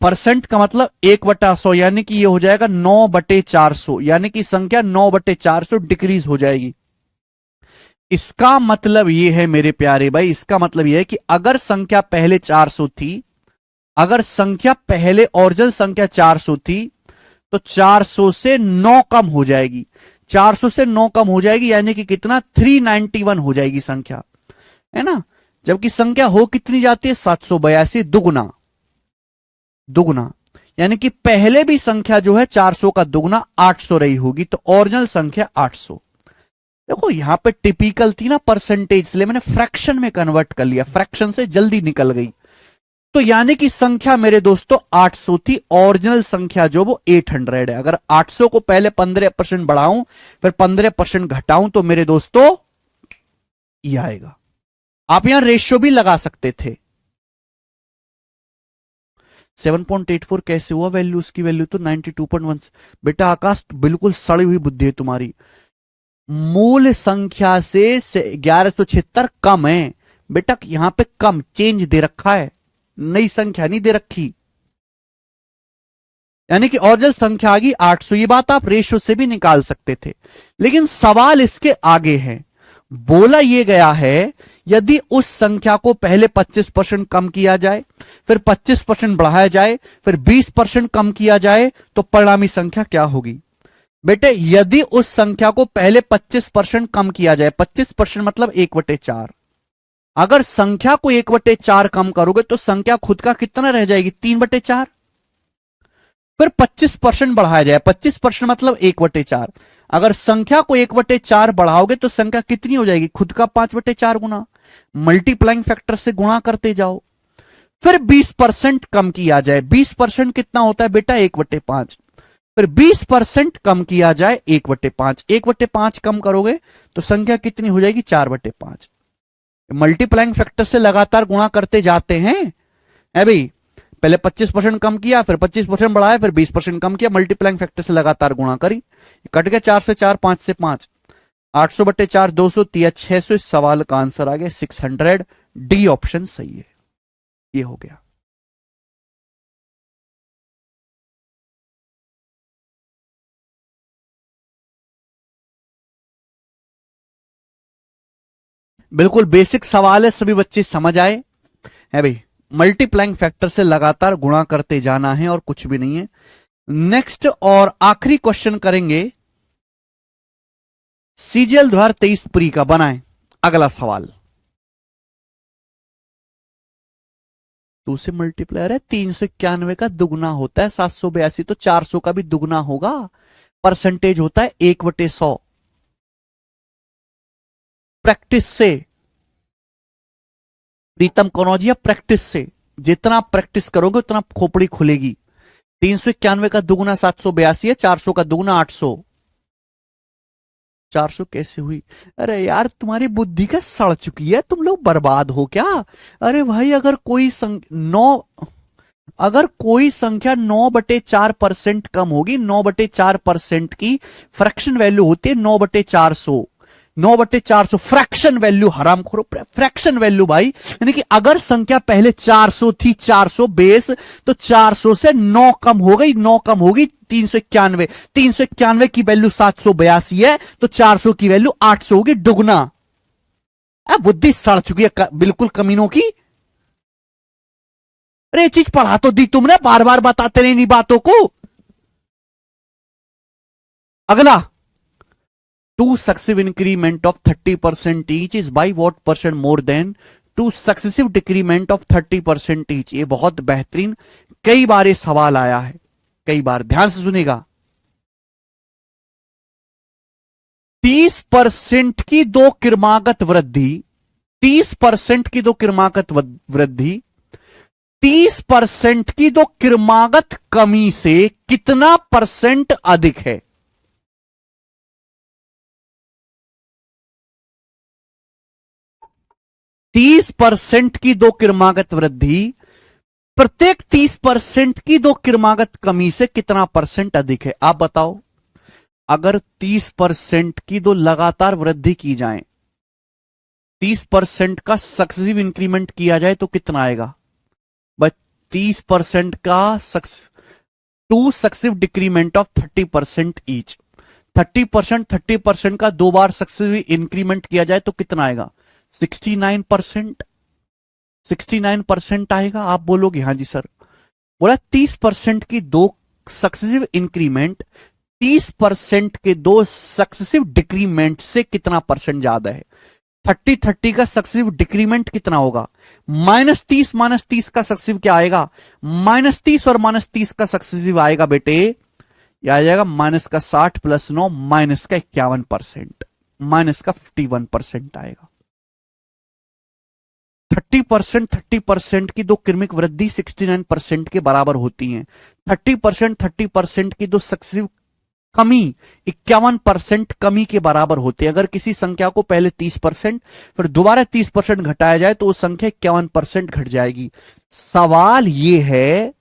परसेंट का मतलब 1/100, यानी कि ये हो जाएगा 9/400, यानी कि संख्या 9/400 डिक्रीज हो जाएगी। इसका मतलब ये है मेरे प्यारे भाई, इसका मतलब ये है कि अगर संख्या पहले 400 थी, अगर संख्या पहले ओरिजिनल संख्या 400 थी, तो 400 से 9 कम हो जाएगी। 400 से 9 कम हो जाएगी, यानी कि कितना? 391 हो जाएगी संख्या, है ना? जबकि संख्या हो कितनी जाती है? 782 दुगुना, दुगुना, यानी कि पहले भी संख्या जो है 400 का दुगुना 800 रही होगी, तो ओरिजिनल संख्या 800। देखो यहां पे टिपिकल थी ना परसेंटेज, इसलिए मैंने फ्रैक्शन में कन्वर्ट कर लिया, फ्रैक्शन से जल्दी निकल गई। तो यानी कि संख्या मेरे दोस्तों 800 थी, ओरिजिनल संख्या जो वो 800 है। अगर 800 को पहले 15% बढ़ाऊं, फिर 15% घटाऊं, तो मेरे दोस्तों ये आएगा। आप यहां रेशियो भी लगा सकते थे। 7.84 कैसे हुआ वैल्यू? उसकी वैल्यू तो 92.1। बेटा आकाश, बिल्कुल सड़ी हुई बुद्धि है तुम्हारी। मूल संख्या से 1176 कम है बेटा, यहां पे कम चेंज दे रखा है, नई संख्या नहीं दे रखी, यानी कि ओरिजिनल संख्या आ गई 800। ये बात आप रेशो से भी निकाल सकते थे, लेकिन सवाल इसके आगे है। बोला यह गया है यदि उस संख्या को पहले 25% कम किया जाए, फिर 25% बढ़ाया जाए, फिर 20% कम किया जाए, तो परिणामी संख्या क्या होगी? बेटे यदि उस संख्या को पहले 25% कम किया जाए, 25% मतलब 1/4, अगर संख्या को 1/4 कम करोगे तो संख्या खुद का कितना रह जाएगी? 3/4। फिर 25% बढ़ाया जाए, 25% मतलब 1/4, अगर संख्या को 1/4 बढ़ाओगे तो संख्या कितनी हो जाएगी? खुद का 5/4 गुना, मल्टीप्लाइंग फैक्टर से गुणा करते जाओ। फिर 20% कम किया जाए, 20% कितना होता है बेटा? 1/5। फिर 20% कम किया जाए, 1/5, 1/5 कम करोगे तो संख्या कितनी हो जाएगी? 4/5। मल्टीप्लाइंग फैक्टर से लगातार गुणा करते जाते हैं, है भाई। पहले 25% कम किया, फिर 25% बढ़ाया, फिर 20% कम किया, मल्टीप्लाइंग फैक्टर से लगातार गुणा करी, कट गया 4 से 4, 5 से 5, 800/4 200, 600। इस सवाल का आंसर आ गया 600। डी ऑप्शन सही है। ये हो गया। बिल्कुल बेसिक सवाल है, सभी बच्चे समझ आए, है भाई। मल्टीप्लाइंग फैक्टर से लगातार गुणा करते जाना है और कुछ भी नहीं है। नेक्स्ट और आखिरी क्वेश्चन करेंगे, सीजीएल 2023 प्री का बनाए। अगला सवाल, 2 से मल्टीप्लायर है, 391 का दुगना होता है 782, तो 400 का भी दुगना होगा। परसेंटेज होता है 1/100। प्रैक्टिस से प्रीतम कनौजिया, प्रैक्टिस से जितना आप प्रैक्टिस करोगे उतना खोपड़ी खुलेगी। 391 का दुगुना 782 है, 400 का दुगुना 800। 400 कैसे हुई? अरे यार तुम्हारी बुद्धि का सड़ चुकी है, तुम लोग बर्बाद हो क्या? अरे भाई अगर कोई संख्या 9/4% कम होगी, 9/4% की फ्रैक्शन वैल्यू होती है 9/400। 9/400 फ्रैक्शन वैल्यू, हरामखोरो, फ्रैक्शन वैल्यू भाई। यानी कि अगर संख्या पहले 400 थी, 400 बेस, तो 400 से 9 कम हो गई, 9 कम होगी 391। 391 की वैल्यू 782 है, तो 400 की वैल्यू 800 होगी, दुगना। अब बुद्धि सड़ चुकी है बिल्कुल कमीनों की। अरे ये चीज पढ़ा तो दी तुमने, बार बार बताते नहीं इन बातों को। अगला, two successive increment of 30% each is by what percent more than two successive decrement of 30% each. ये बहुत बेहतरीन, कई बार ये सवाल आया है, कई बार। ध्यान से सुनेगा। 30% की दो क्रमागत वृद्धि, 30% की दो क्रमागत वृद्धि 30% की दो क्रमागत कमी से कितना परसेंट अधिक है? 30% की दो क्रमागत वृद्धि प्रत्येक 30% की दो क्रमागत कमी से कितना परसेंट अधिक है? आप बताओ। अगर 30% की दो लगातार वृद्धि की जाए, 30% का सक्सेसिव इंक्रीमेंट किया जाए तो कितना आएगा? बस 30% का two successive decrement of 30% each. 30% का दो बार सक्सेसिव इंक्रीमेंट किया जाए तो कितना आएगा? 69%। 69% आएगा। आप बोलोगे हाँ जी सर। बोला 30% की दो सक्सेसिव इंक्रीमेंट 30% के दो सक्सेसिव डिक्रीमेंट से कितना परसेंट ज्यादा है? 30 का सक्सेसिव डिक्रीमेंट कितना होगा? -30 का सक्सेसिव क्या आएगा? -30 और -30 का सक्सेसिव आएगा बेटे, यह आ जाएगा -60 + 9 -51%, -51% आएगा। 30% की दो क्रमिक वृद्धि 69% के बराबर होती है। 30% की दो सक्सेसिव कमी 51% कमी के बराबर होती है। अगर किसी संख्या को पहले 30% फिर दोबारा 30% घटाया जाए तो वो संख्या 51% घट जाएगी। सवाल ये है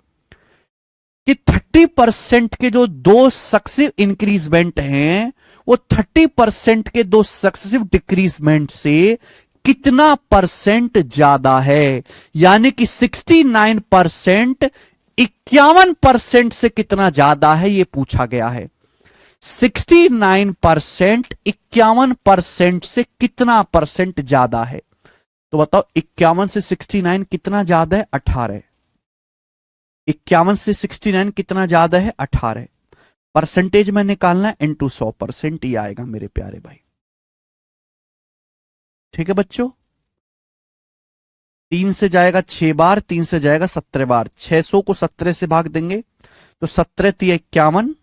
कि 30% के जो दो सक्सेसिव इंक्रीजमेंट हैं वो 30% के दो सक्सेसिव डिक्रीजमेंट से कितना परसेंट ज्यादा है? यानी कि 69% 51% से कितना ज्यादा है, यह पूछा गया है। 69% 51% से कितना परसेंट ज्यादा है? तो बताओ 51 से 69 कितना ज्यादा है? 18। 51 से 69 कितना ज्यादा है? 18। परसेंटेज में निकालना है, इंटू 100% ही आएगा मेरे प्यारे भाई। ठीक है बच्चों। 3 से जाएगा 6 बार, 3 से जाएगा 17 बार। 600 को 17 से भाग देंगे तो 17 × 51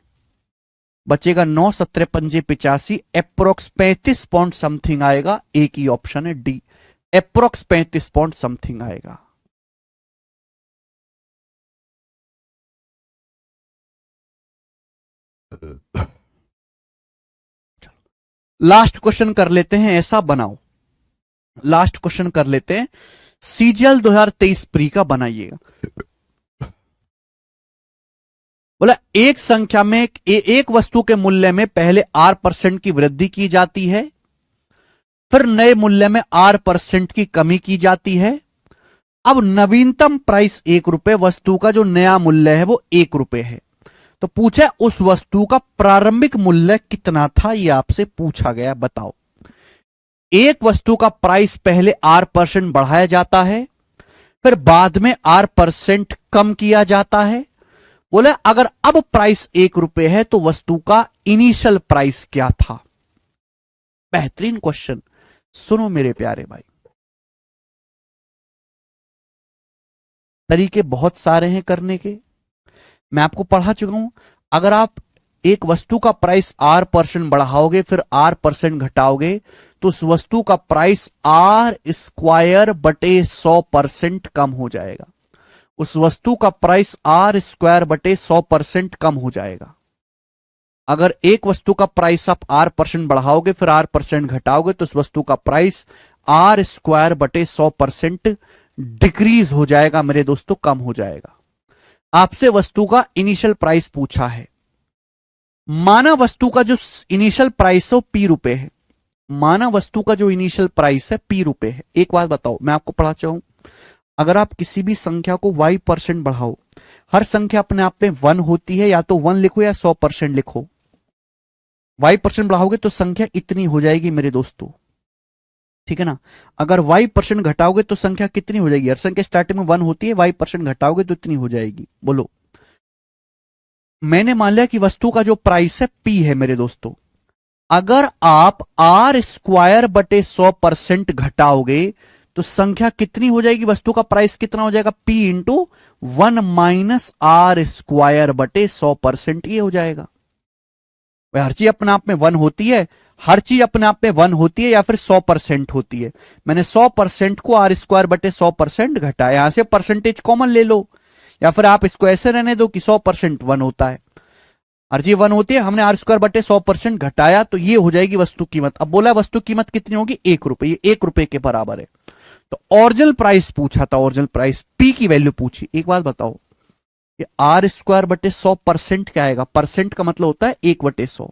बचेगा 9, 17 × 5 = 85। अप्रोक्स 35 पॉइंट समथिंग आएगा। एक ही ऑप्शन है डी, अप्रोक्स 35 पॉइंट समथिंग आएगा। लास्ट क्वेश्चन कर लेते हैं, ऐसा बनाओ। लास्ट क्वेश्चन कर लेते हैं, सीजीएल 2023 प्री का बनाइएगा। बोला एक संख्या में एक वस्तु के मूल्य में पहले R% की वृद्धि की जाती है, फिर नए मूल्य में R% की कमी की जाती है। अब नवीनतम प्राइस ₹1, वस्तु का जो नया मूल्य है वो ₹1 है। तो पूछा उस वस्तु का प्रारंभिक मूल्य कितना था, यह आपसे पूछा गया। बताओ। एक वस्तु का प्राइस पहले R% बढ़ाया जाता है, फिर बाद में R% कम किया जाता है। बोले अगर अब प्राइस ₹1 है तो वस्तु का इनिशियल प्राइस क्या था? बेहतरीन क्वेश्चन। सुनो मेरे प्यारे भाई, तरीके बहुत सारे हैं करने के, मैं आपको पढ़ा चुका हूं। अगर आप एक वस्तु का प्राइस R% बढ़ाओगे फिर R% घटाओगे तो उस वस्तु का प्राइस R² / 100% कम हो जाएगा। उस वस्तु का प्राइस R² / 100% कम हो जाएगा। अगर एक वस्तु का प्राइस आप R% बढ़ाओगे फिर R% घटाओगे तो उस वस्तु का प्राइस R² बटे 100% डिक्रीज हो जाएगा मेरे दोस्तों, कम हो जाएगा। आपसे वस्तु का इनिशियल प्राइस पूछा है, माना वस्तु का जो इनिशियल प्राइस है वो P रुपए है, माना वस्तु का जो इनिशियल प्राइस है P रुपए है। एक बात बताओ, मैं आपको पढ़ा चाहूं, अगर आप किसी भी संख्या को Y% बढ़ाओ, हर संख्या अपने आप में 1 होती है, या तो 1 लिखो या 100% लिखो। Y% बढ़ाओगे तो संख्या इतनी हो जाएगी मेरे दोस्तों, ठीक है ना। अगर Y% घटाओगे तो संख्या कितनी हो जाएगी, हर संख्या स्टार्टिंग में 1 होती है, Y% घटाओगे तो इतनी हो जाएगी। बोलो, मैंने मान लिया कि वस्तु का जो प्राइस है P है मेरे दोस्तों, अगर आप R² बटे 100% घटाओगे तो संख्या कितनी हो जाएगी, वस्तु का प्राइस कितना हो जाएगा, P इंटू 1 माइनस R²बटे 100%, ये हो जाएगा। हर चीज अपने आप में 1 होती है, हर चीज अपने आप में 1 होती है या फिर 100% होती है। मैंने 100% को R² बटे 100% घटाया, यहां से परसेंटेज कॉमन ले लो, या फिर आप इसको ऐसे रहने दो कि 100% 1 होता है, हर चीज 1 होती है, हमने R²बटे 100% घटाया तो ये हो जाएगी वस्तु कीमत। अब बोला वस्तु कीमत कितनी होगी, 1 रुपए, ये 1 रुपए के बराबर है। तो ओरिजिनल प्राइस पूछा था, ओरिजिनल प्राइस P की वैल्यू पूछी। एक बात बताओ, ये R²बटे 100% क्या आएगा, परसेंट का मतलब होता है 1/100,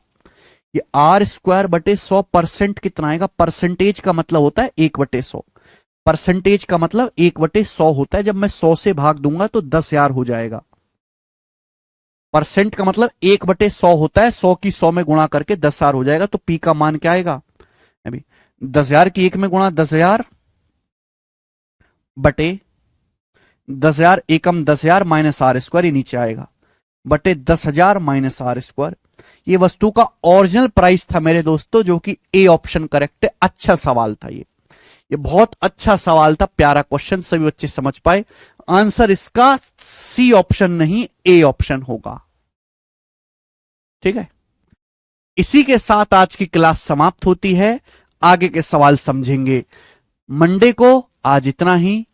ये R²बटे 100% कितना आएगा, परसेंटेज का मतलब होता है 1/100, परसेंटेज का मतलब 1/100 होता है। जब मैं 100 से भाग दूंगा तो 10,000 हो जाएगा। परसेंट का मतलब 1/100 होता है, 100 की 100 में गुणा करके 10,000 हो जाएगा। तो P का मान क्या आएगा, अभी 10,000 की 1 में गुणा 10,000 बटे 10,000 एकम 10,000 माइनस R², ये नीचे आएगा, बटे 10,000 माइनस R²। ये वस्तु का ओरिजिनल प्राइस था मेरे दोस्तों, जो कि ए ऑप्शन करेक्ट है। अच्छा सवाल था ये बहुत अच्छा सवाल था, प्यारा क्वेश्चन, सभी बच्चे समझ पाए। आंसर इसका सी ऑप्शन नहीं, ए ऑप्शन होगा, ठीक है। इसी के साथ आज की क्लास समाप्त होती है, आगे के सवाल समझेंगे मंडे को। आज इतना ही।